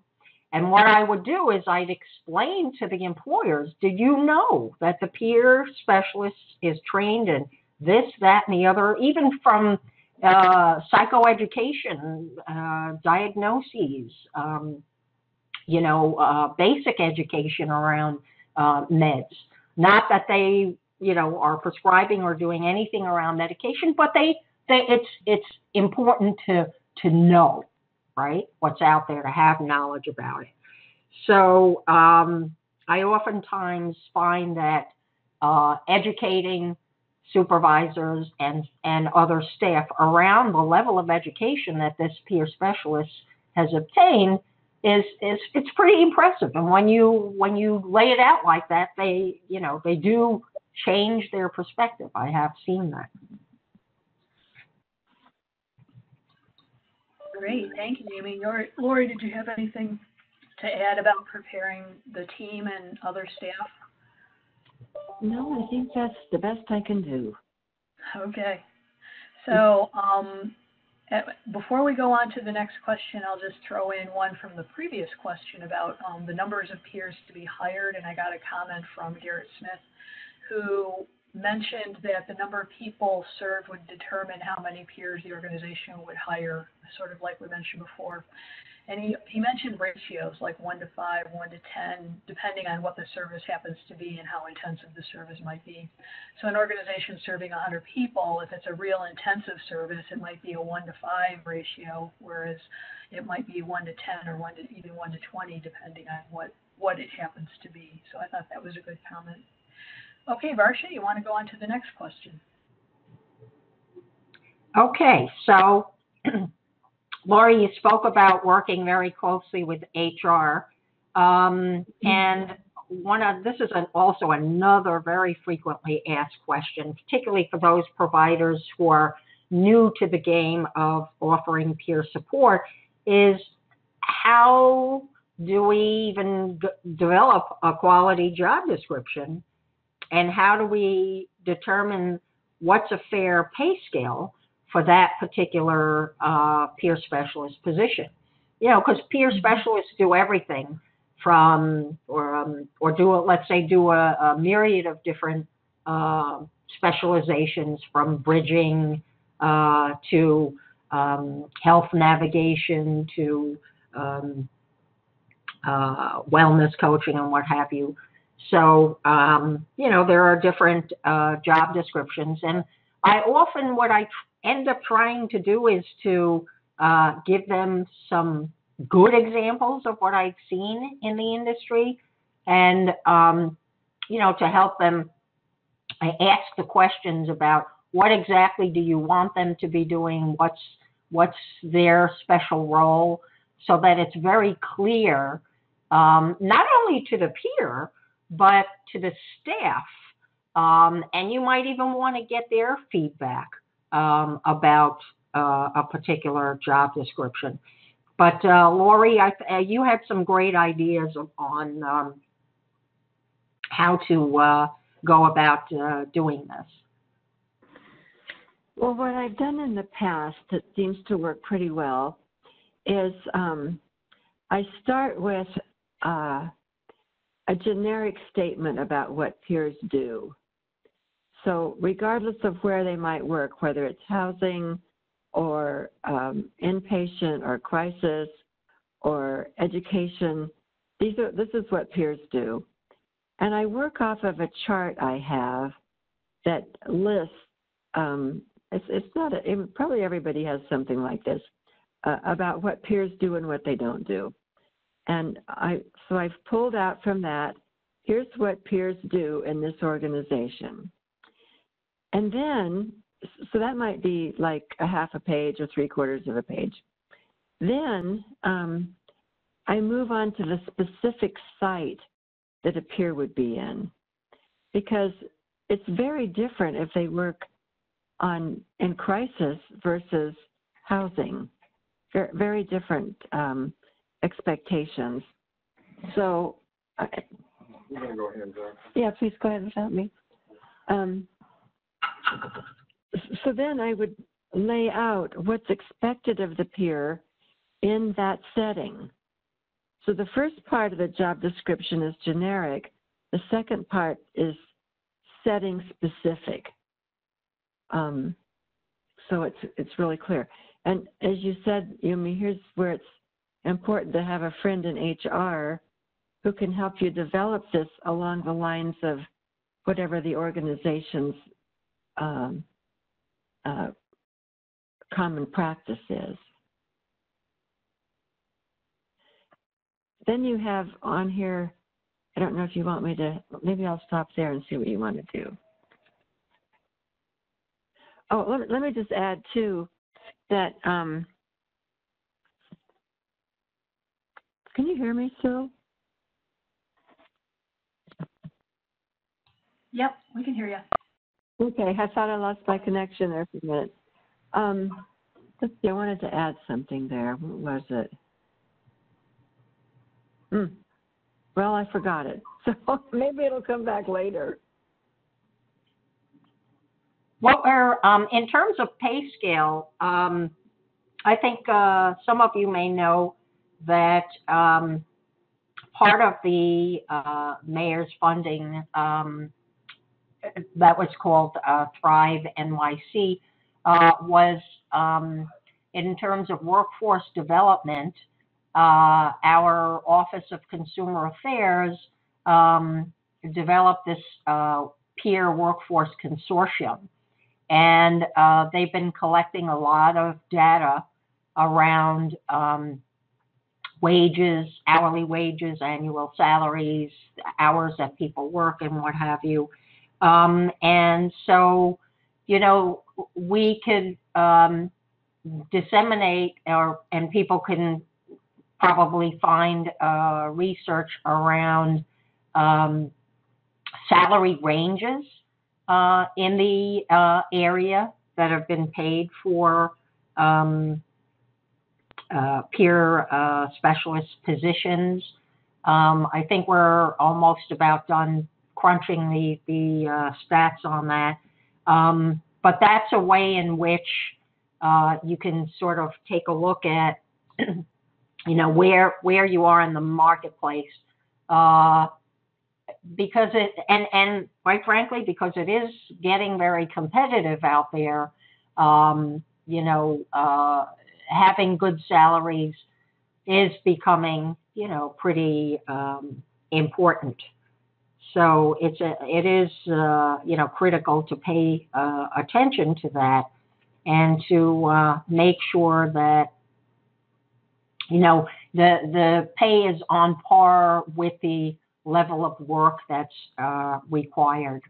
And what I would do is I'd explain to the employers, did you know that the peer specialist is trained in this, that, and the other, even from psychoeducation, diagnoses, basic education around meds. Not that they, are prescribing or doing anything around medication, but it's important to know, right, what's out there, to have knowledge about it. So I oftentimes find that educating supervisors and other staff around the level of education that this peer specialist has obtained it's pretty impressive. And when you lay it out like that, they do change their perspective. I have seen that. Great, thank you, Yumi. Lori, did you have anything to add about preparing the team and other staff? No, I think that's the best I can do. Okay. So before we go on to the next question, I'll just throw in one from the previous question about the numbers of peers to be hired. And I got a comment from Garrett Smith, who mentioned that the number of people served would determine how many peers the organization would hire, sort of like we mentioned before. And he mentioned ratios like 1 to 5, 1 to 10, depending on what the service happens to be and how intensive the service might be. So an organization serving 100 people, if it's a real intensive service, it might be a 1 to 5 ratio, whereas it might be 1 to 10 or even 1 to 20, depending on what it happens to be. So I thought that was a good comment. Okay, Varsha, you want to go on to the next question? Okay, so Lori, you spoke about working very closely with HR, and this is also another very frequently asked question, particularly for those providers who are new to the game of offering peer support, is how do we even develop a quality job description, and how do we determine what's a fair pay scale for that particular peer specialist position? Because peer specialists do everything from, or let's say do a myriad of different specializations, from bridging to health navigation to wellness coaching and what have you. So, there are different job descriptions, and what I end up trying to do is to give them some good examples of what I've seen in the industry, and to help them ask the questions about what exactly do you want them to be doing, what's their special role, so that it's very clear, not only to the peer, but to the staff. And you might even want to get their feedback about a particular job description. But Lori, you had some great ideas on how to go about doing this. Well, what I've done in the past that seems to work pretty well is I start with a generic statement about what peers do. So regardless of where they might work, whether it's housing or inpatient or crisis or education, this is what peers do. And I work off of a chart I have that lists, probably everybody has something like this, about what peers do and what they don't do. And so I've pulled out from that, here's what peers do in this organization. And then, so that might be like a half a page or 3/4 of a page. Then I move on to the specific site that a peer would be in, because it's very different if they work in crisis versus housing. Very different expectations. So, you want to go ahead, Zach? Yeah, please go ahead without me. So then I would lay out what's expected of the peer in that setting. So the first part of the job description is generic. The second part is setting specific. So it's really clear. And as you said, Yumi, here's where it's important to have a friend in HR who can help you develop this along the lines of whatever the organization's common practice is. Then you have on here, I don't know if you want me to, maybe I'll stop there and see what you want to do. Oh, let me just add too that, can you hear me still? Yep, we can hear you. Okay, I thought I lost my connection there for a minute. Let's see, I wanted to add something there. What was it? Well, I forgot it. So maybe it'll come back later. Well, in terms of pay scale, I think some of you may know that part of the mayor's funding that was called Thrive NYC was in terms of workforce development. Our Office of Consumer Affairs developed this peer workforce consortium, and they've been collecting a lot of data around wages, hourly wages, annual salaries, hours that people work, and what have you. And so, we could disseminate, and people can probably find research around salary ranges in the area that have been paid for peer specialist positions. I think we're almost about done crunching the stats on that. But that's a way in which you can sort of take a look at where you are in the marketplace, because and quite frankly, because it is getting very competitive out there, having good salaries is becoming, pretty important. So it is critical to pay attention to that, and to make sure that the pay is on par with the level of work that's required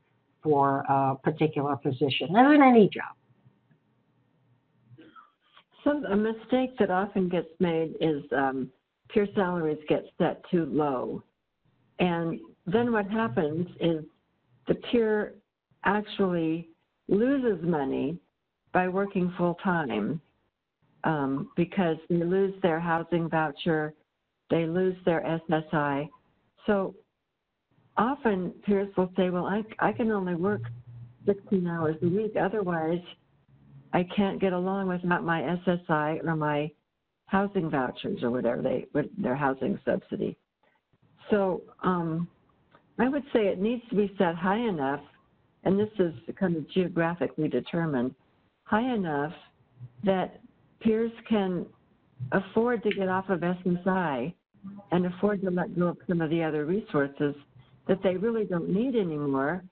for a particular position, as in any job. A mistake that often gets made is peer salaries get set too low. And then what happens is the peer actually loses money by working full time because they lose their housing voucher, they lose their SSI. So often peers will say, well, I can only work 16 hours a week, otherwise I can't get along without my SSI or my housing vouchers or whatever their housing subsidy. So I would say it needs to be set high enough, and this is kind of geographically determined, high enough that peers can afford to get off of SSI and afford to let go of some of the other resources that they really don't need anymore,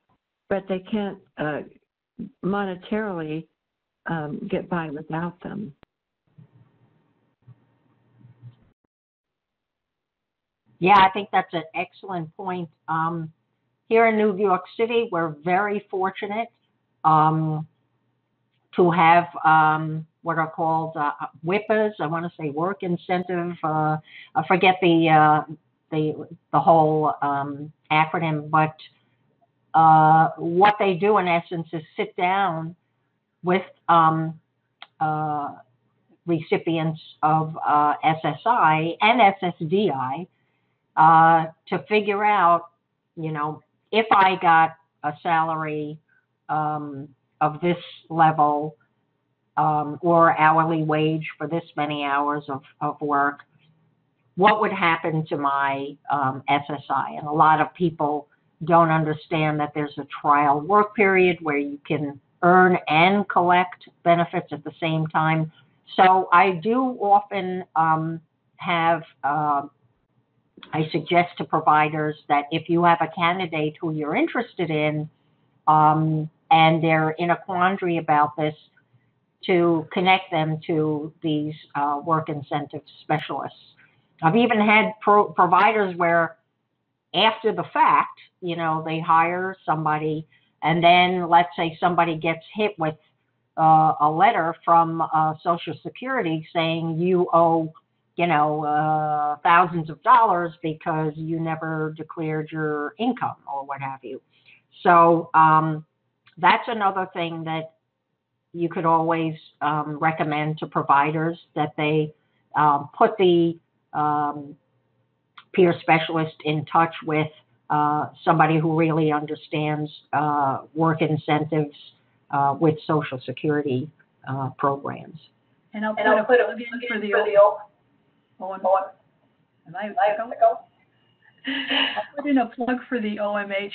but they can't monetarily get by without them. Yeah, I think that's an excellent point. Here in New York City, we're very fortunate to have what are called WIPAs. I want to say work incentive. I forget the whole acronym, but what they do in essence is sit down with recipients of SSI and SSDI to figure out, if I got a salary of this level or hourly wage for this many hours of work, what would happen to my SSI? And a lot of people don't understand that there's a trial work period where you can earn and collect benefits at the same time. So I do often have, I suggest to providers that if you have a candidate who you're interested in and they're in a quandary about this, to connect them to these work incentive specialists. I've even had providers where after the fact, they hire somebody, and then let's say somebody gets hit with a letter from Social Security saying you owe, thousands of dollars because you never declared your income or what have you. So that's another thing that you could always recommend to providers, that they put the peer specialist in touch with somebody who really understands work incentives with Social Security programs. And I'll put a plug in for the I'll put in a plug for the OMH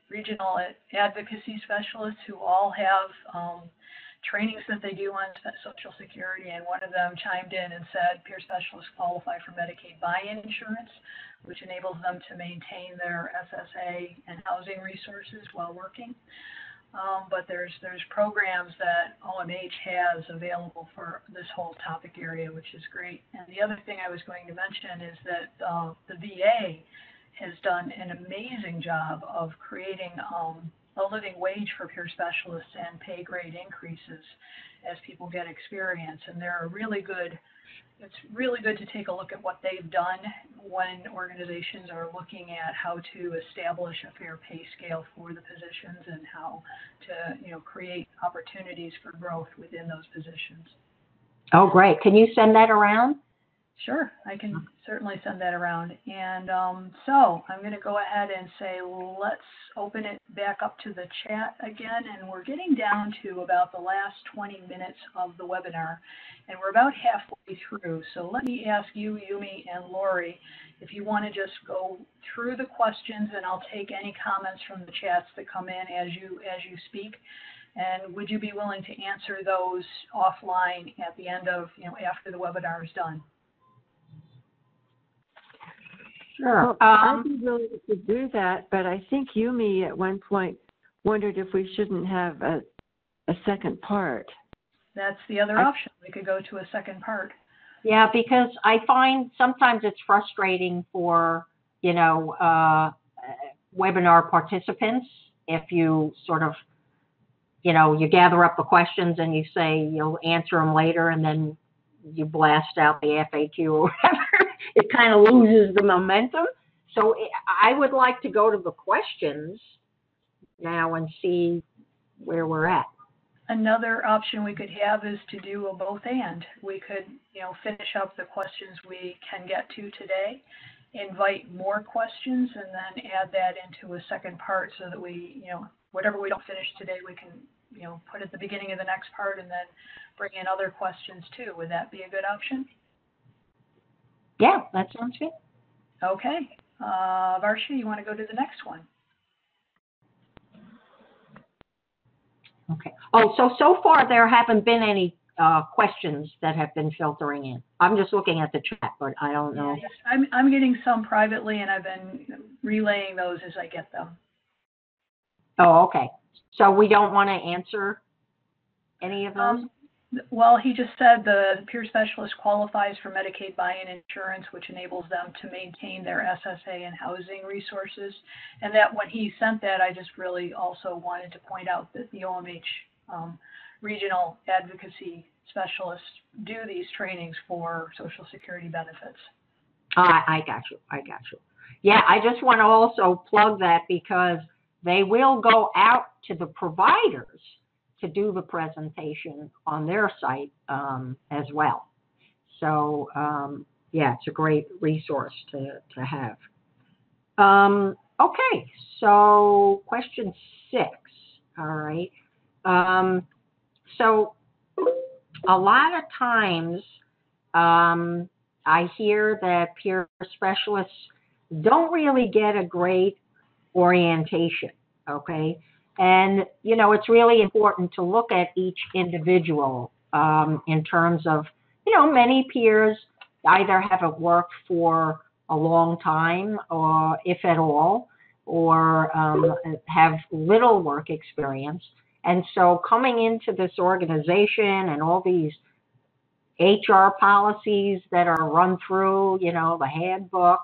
regional advocacy specialists, who all have trainings that they do on Social Security, and one of them chimed in and said peer specialists qualify for Medicaid buy-in insurance, which enables them to maintain their SSA and housing resources while working. But there's programs that OMH has available for this whole topic area, which is great. And the other thing I was going to mention is that the VA has done an amazing job of creating a living wage for peer specialists and pay grade increases as people get experience. And they're really good. It's really good to take a look at what they've done when organizations are looking at how to establish a fair pay scale for the positions and how to, create opportunities for growth within those positions. Oh, great. Can you send that around? Sure, I can certainly send that around. And so I'm going to go ahead and say, let's open it back up to the chat again. And we're getting down to about the last 20 minutes of the webinar. And we're about halfway through. So let me ask you, Yumi and Lori, if you want to just go through the questions, and I'll take any comments from the chats that come in as you speak. And would you be willing to answer those offline at the end of, after the webinar is done? Sure. Well, I'd be willing to do that, but I think Yumi at one point wondered if we shouldn't have a second part. That's the other option. We could go to a second part. Yeah, because I find sometimes it's frustrating for, webinar participants if you sort of, you gather up the questions and you say you'll answer them later and then you blast out the FAQ or whatever. It kind of loses the momentum. So I would like to go to the questions now and see where we're at. Another option we could have is to do a both and. We could, finish up the questions we can get to today, invite more questions, and then add that into a second part so that we, whatever we don't finish today, we can, put at the beginning of the next part and then bring in other questions too. Would that be a good option? Yeah, that sounds good. Okay. Varsha, you want to go to the next one? Okay. Oh, so far there haven't been any questions that have been filtering in. I'm just looking at the chat, but I don't know. Yes, I'm getting some privately, and I've been relaying those as I get them. Oh, okay. So we don't want to answer any of those? Well, he just said the peer specialist qualifies for Medicaid buy-in insurance, which enables them to maintain their SSA and housing resources. And that when he sent that, I just really also wanted to point out that the OMH regional advocacy specialists do these trainings for Social Security benefits. I got you. Yeah, I just want to also plug that because they will go out to the providers to do the presentation on their site as well. So, yeah, it's a great resource to have. Okay, so question 6. All right. So a lot of times I hear that peer specialists don't really get a great orientation, okay? And, it's really important to look at each individual in terms of, many peers either haven't worked for a long time, or if at all, or have little work experience. And so coming into this organization and all these HR policies that are run through, the handbook,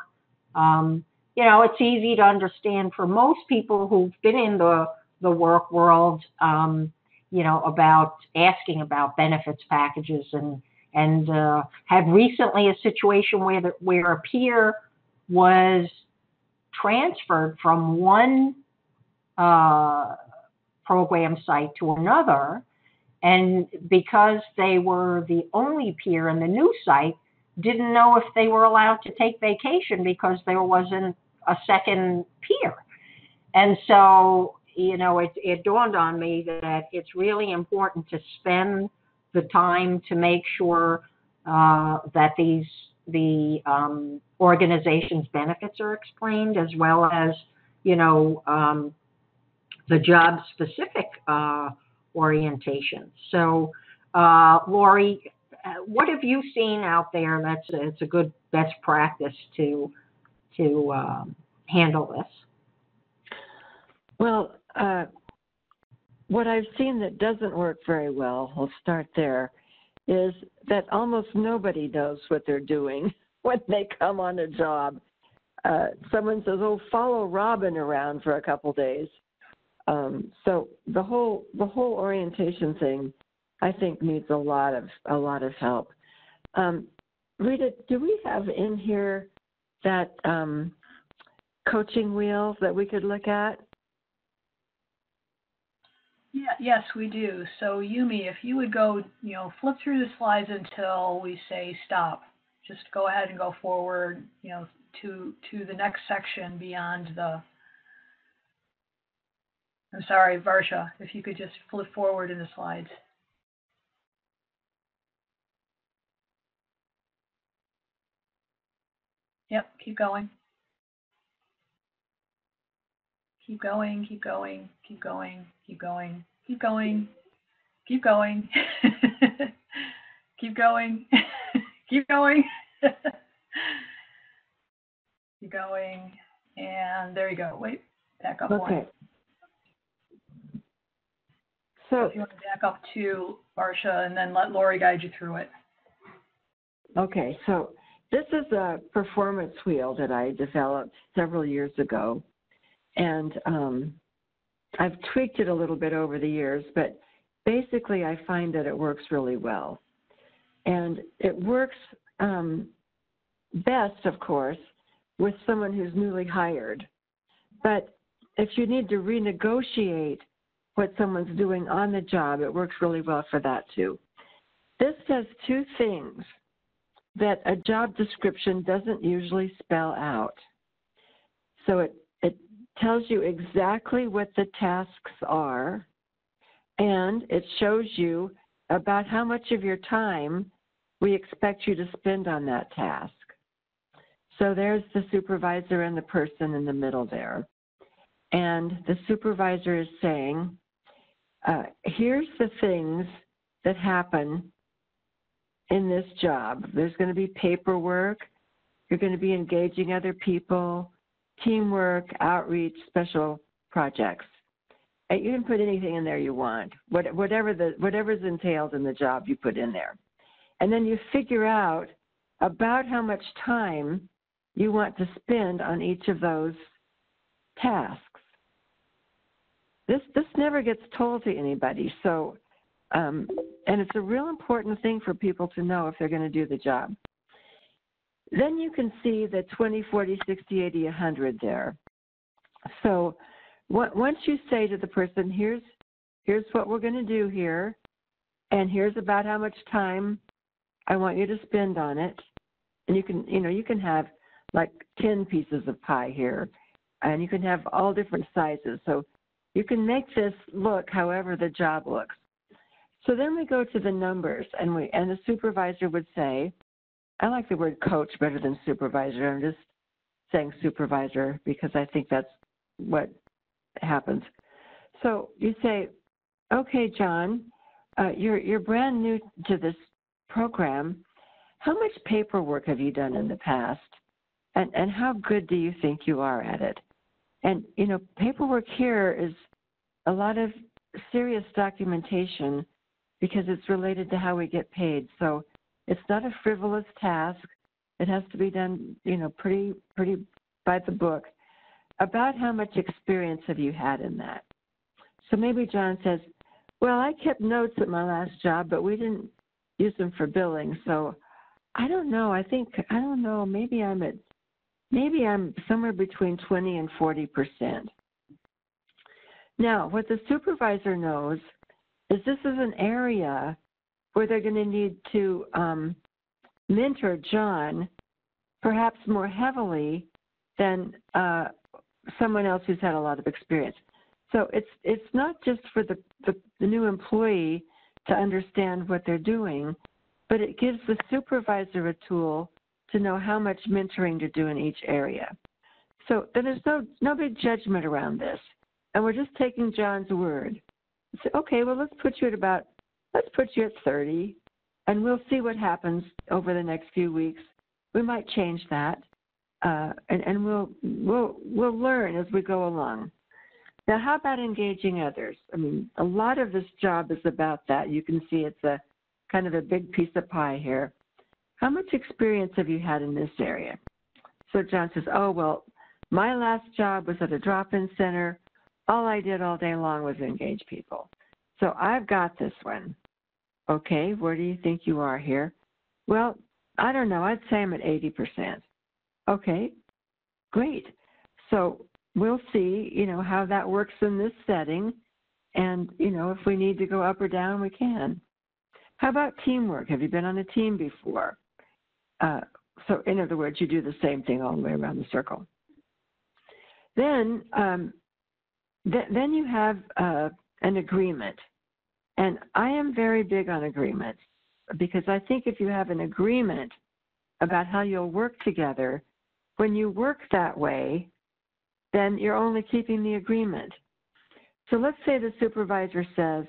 it's easy to understand for most people who've been in the work world, about asking about benefits packages and had recently a situation where a peer was transferred from one program site to another, and because they were the only peer in the new site, didn't know if they were allowed to take vacation because there wasn't a second peer. And so, it dawned on me that it's really important to spend the time to make sure that the organization's benefits are explained, as well as, the job-specific orientation. So, Lori, what have you seen out there it's a good best practice to handle this? Well, what I've seen that doesn't work very well, we'll start there, is that almost nobody knows what they're doing when they come on a job. Someone says, "Oh, follow Robin around for a couple days." So the whole orientation thing, I think, needs a lot of help. Rita, do we have in here that coaching wheel that we could look at? Yeah, yes, we do. So Yumi, if you would go, flip through the slides until we say stop. Just go ahead and go forward, to the next section beyond the. I'm sorry, Varsha, if you could just flip forward in the slides. Yep, keep going. Keep going, keep going, keep going, keep going, keep going, keep going, keep going, keep going, keep going, and there you go. Wait, back up one. So if you want to back up to Varsha and then let Lori guide you through it. Okay, so this is a performance wheel that I developed several years ago, and I've tweaked it a little bit over the years, but basically I find that it works really well. And it works best, of course, with someone who's newly hired. But if you need to renegotiate what someone's doing on the job, it works really well for that too. This does two things that a job description doesn't usually spell out. So it tells you exactly what the tasks are, and it shows you about how much of your time we expect you to spend on that task. So there's the supervisor and the person in the middle there. And the supervisor is saying, here's the things that happen in this job. There's going to be paperwork. You're going to be engaging other people, teamwork, outreach, special projects. And you can put anything in there you want. Whatever's entailed in the job, you put in there. And then you figure out about how much time you want to spend on each of those tasks. This never gets told to anybody. So, and it's a real important thing for people to know if they're going to do the job. Then you can see the 20, 40, 60, 80, 100 there. So once you say to the person, here's what we're going to do here, and here's about how much time I want you to spend on it, and you can have like 10 pieces of pie here, and you can have all different sizes. So you can make this look however the job looks. So then we go to the numbers, and the supervisor would say, I like the word coach better than supervisor. I'm just saying supervisor because I think that's what happens. So you say, okay, John, you're brand new to this program. How much paperwork have you done in the past? And how good do you think you are at it? And, paperwork here is a lot of serious documentation because it's related to how we get paid. So it's not a frivolous task. It has to be done, pretty by the book. About how much experience have you had in that? So maybe John says, well, I kept notes at my last job, but we didn't use them for billing. So I don't know. Maybe I'm somewhere between 20 and 40%. Now, what the supervisor knows is this is an area where they're going to need to mentor John perhaps more heavily than someone else who's had a lot of experience. So it's not just for the new employee to understand what they're doing, but it gives the supervisor a tool to know how much mentoring to do in each area. So there's no big judgment around this, and we're just taking John's word. So, okay, well, let's put you at 30, and we'll see what happens over the next few weeks. We might change that, and we'll learn as we go along. Now, how about engaging others? I mean, a lot of this job is about that. You can see it's a kind of a big piece of pie here. How much experience have you had in this area? So John says, oh, well, my last job was at a drop-in center. All I did all day long was engage people. So I've got this one. Okay, where do you think you are here? Well, I don't know. I'd say I'm at 80%. Okay, great. So we'll see, how that works in this setting. And, if we need to go up or down, we can. How about teamwork? Have you been on a team before? So in other words, you do the same thing all the way around the circle. Then you have an agreement. And I am very big on agreements because I think if you have an agreement about how you'll work together, when you work that way, then you're only keeping the agreement. So let's say the supervisor says,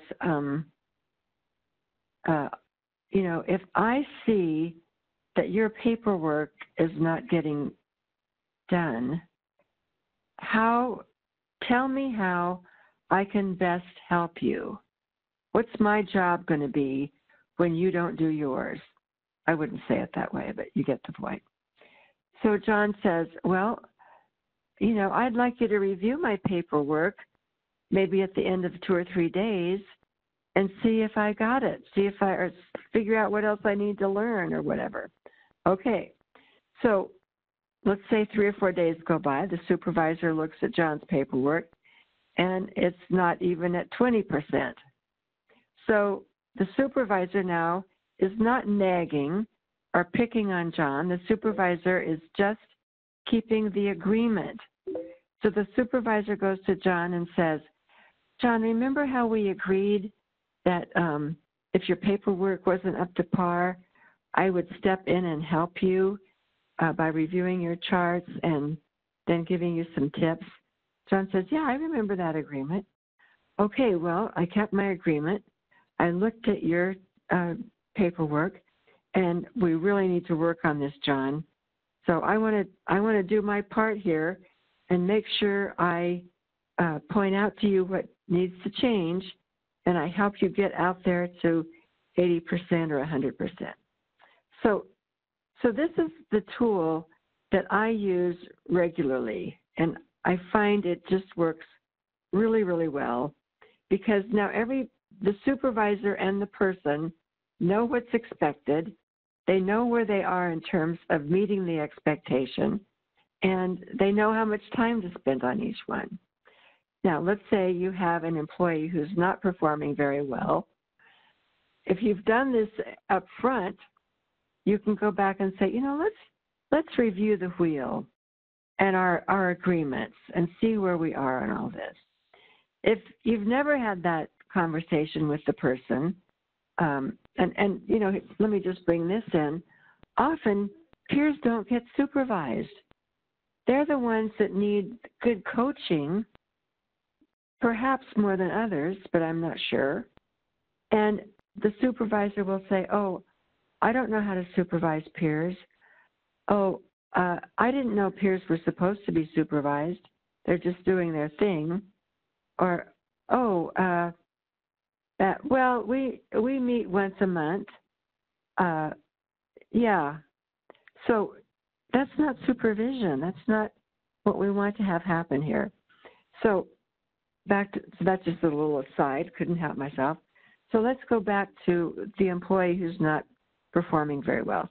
if I see that your paperwork is not getting done, tell me how I can best help you. What's my job going to be when you don't do yours? I wouldn't say it that way, but you get the point. So John says, well, I'd like you to review my paperwork maybe at the end of 2 or 3 days and see if I got it, or figure out what else I need to learn or whatever. Okay, so let's say 3 or 4 days go by. The supervisor looks at John's paperwork, and it's not even at 20%. So the supervisor now is not nagging or picking on John. The supervisor is just keeping the agreement. So the supervisor goes to John and says, John, remember how we agreed that if your paperwork wasn't up to par, I would step in and help you by reviewing your charts and then giving you some tips? John says, yeah, I remember that agreement. Okay, well, I kept my agreement. I looked at your paperwork, and we really need to work on this, John. So I want to do my part here and make sure I point out to you what needs to change, and I help you get out there to 80% or 100%. So this is the tool that I use regularly, and I find it just works really, really well, because now the supervisor and the person know what's expected. They know where they are in terms of meeting the expectation, and they know how much time to spend on each one. Now, let's say you have an employee who's not performing very well. If you've done this up front, you can go back and say, let's review the wheel and our agreements and see where we are on all this. If you've never had that conversation with the person, let me just bring this in. Often, peers don't get supervised. They're the ones that need good coaching, perhaps more than others, but I'm not sure. And the supervisor will say, oh, I don't know how to supervise peers. Oh, I didn't know peers were supposed to be supervised. They're just doing their thing. Or, well, we meet once a month. Yeah. So that's not supervision. That's not what we want to have happen here. So that's just a little aside. Couldn't help myself. So let's go back to the employee who's not performing very well.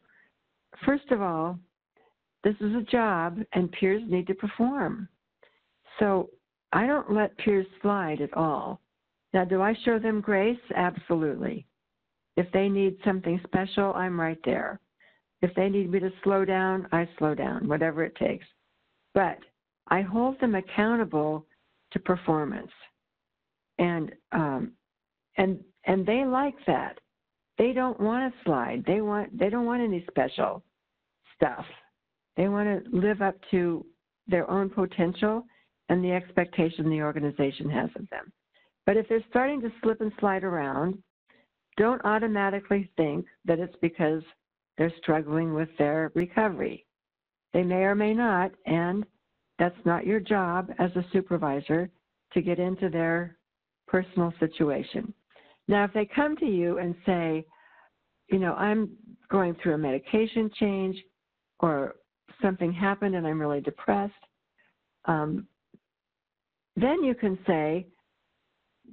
First of all, this is a job, and peers need to perform. So I don't let peers slide at all. Now, do I show them grace? Absolutely. If they need something special, I'm right there. If they need me to slow down, I slow down, whatever it takes. But I hold them accountable to performance. And they like that. They don't want to slide. They don't want any special stuff. They want to live up to their own potential and the expectation the organization has of them. But if they're starting to slip and slide around, don't automatically think that it's because they're struggling with their recovery. They may or may not, and that's not your job as a supervisor to get into their personal situation. Now, if they come to you and say, I'm going through a medication change, or something happened and I'm really depressed, then you can say,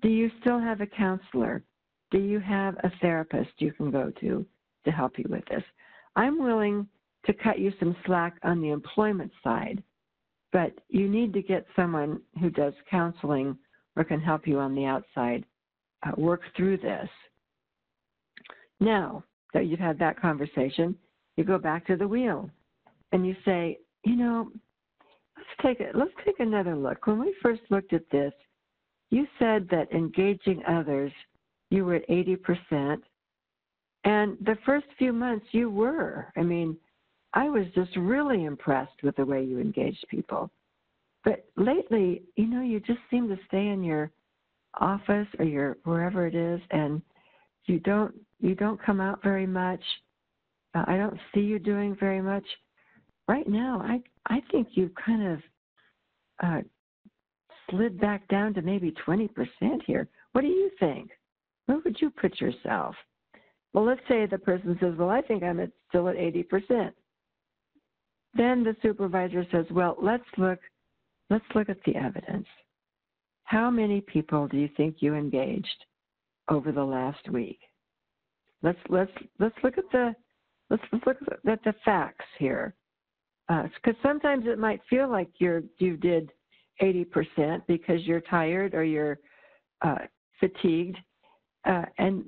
do you still have a counselor? Do you have a therapist you can go to help you with this? I'm willing to cut you some slack on the employment side, but you need to get someone who does counseling or can help you on the outside work through this. Now that you've had that conversation, you go back to the wheel and you say, let's take another look. When we first looked at this, you said that engaging others, you were at 80%. And the first few months you were. I was just really impressed with the way you engaged people. But lately, you just seem to stay in your office or wherever it is, and you don't come out very much. I don't see you doing very much. Right now, I think you've kind of slid back down to maybe 20% here. What do you think? Where would you put yourself? Well, let's say the person says, well, I think I'm still at 80%. Then the supervisor says, well, let's look at the evidence. How many people do you think you engaged over the last week? Let's look at the facts here, because sometimes it might feel like you did 80% because you're tired or you're fatigued, and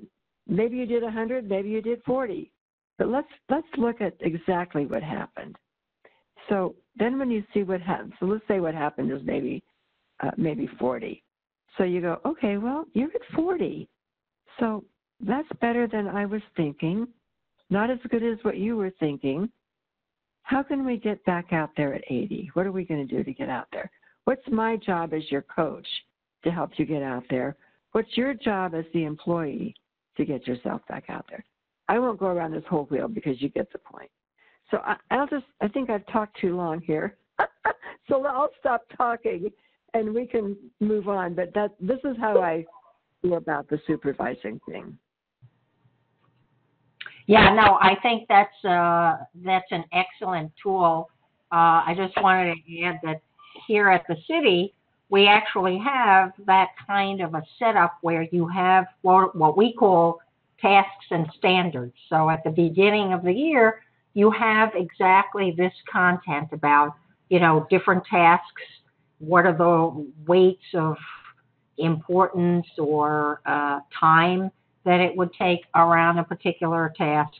maybe you did 100, maybe you did 40. But let's look at exactly what happened. So then when you see what happened, so let's say what happened is maybe 40. So you go, okay, well, you're at 40. So that's better than I was thinking, not as good as what you were thinking. How can we get back out there at 80? What are we going to do to get out there? What's my job as your coach to help you get out there? What's your job as the employee to get yourself back out there? I won't go around this whole wheel because you get the point. So I think I've talked too long here. So I'll stop talking and we can move on. But this is how I feel about the supervising thing. Yeah, no, I think that's an excellent tool. I just wanted to add that here at the city, we actually have that kind of a setup where you have what we call tasks and standards. So at the beginning of the year, you have exactly this content about, different tasks. What are the weights of importance or time that it would take around a particular task?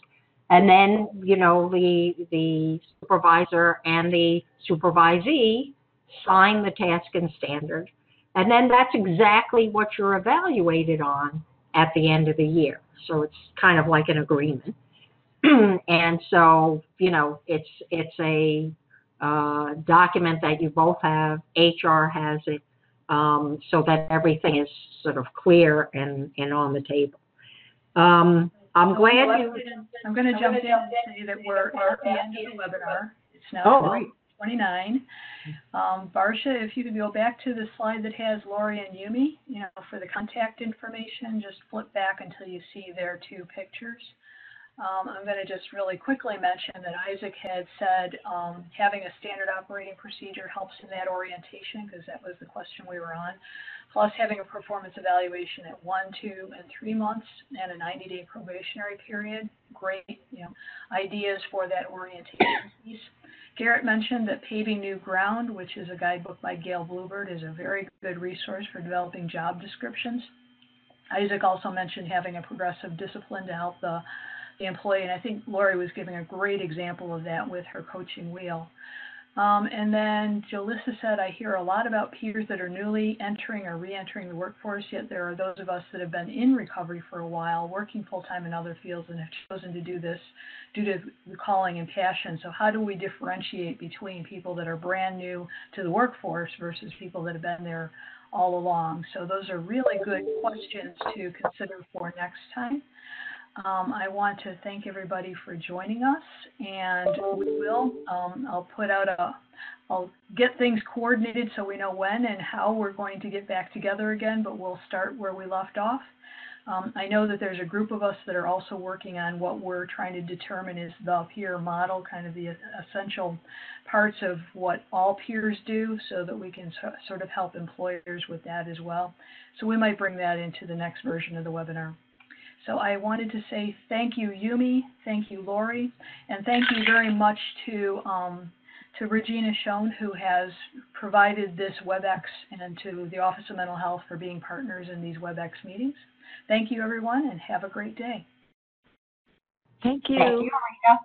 And then, the supervisor and the supervisee sign the task and standard. And then that's exactly what you're evaluated on at the end of the year. So it's kind of like an agreement. And so, it's a document that you both have. HR has it, so that everything is sort of clear and on the table. I'm glad you. I'm going to jump in and say that we're at the end of the webinar. It's now 29. Barsha, if you could go back to the slide that has Lori and Yumi, for the contact information, just flip back until you see their two pictures. I'm going to just really quickly mention that Isaac had said having a standard operating procedure helps in that orientation, because that was the question we were on, plus having a performance evaluation at 1, 2, and 3 months and a 90-day probationary period. Great, ideas for that orientation piece. Garrett mentioned that Paving New Ground, which is a guidebook by Gail Bluebird, is a very good resource for developing job descriptions. Isaac also mentioned having a progressive discipline to help the employee, and I think Lori was giving a great example of that with her coaching wheel. And then Jalissa said, I hear a lot about peers that are newly entering or re-entering the workforce, yet there are those of us that have been in recovery for a while, working full-time in other fields, and have chosen to do this due to the calling and passion. So how do we differentiate between people that are brand new to the workforce versus people that have been there all along? So those are really good questions to consider for next time. I want to thank everybody for joining us, and we will, I'll get things coordinated so we know when and how we're going to get back together again, but we'll start where we left off. I know that there's a group of us that are also working on what we're trying to determine is the peer model, kind of the essential parts of what all peers do, so that we can sort of help employers with that as well. So we might bring that into the next version of the webinar. So I wanted to say thank you, Yumi, thank you, Lori, and thank you very much to Regina Schoen, who has provided this WebEx, and to the Office of Mental Health for being partners in these WebEx meetings. Thank you, everyone, and have a great day. Thank you. Thank you, Rita.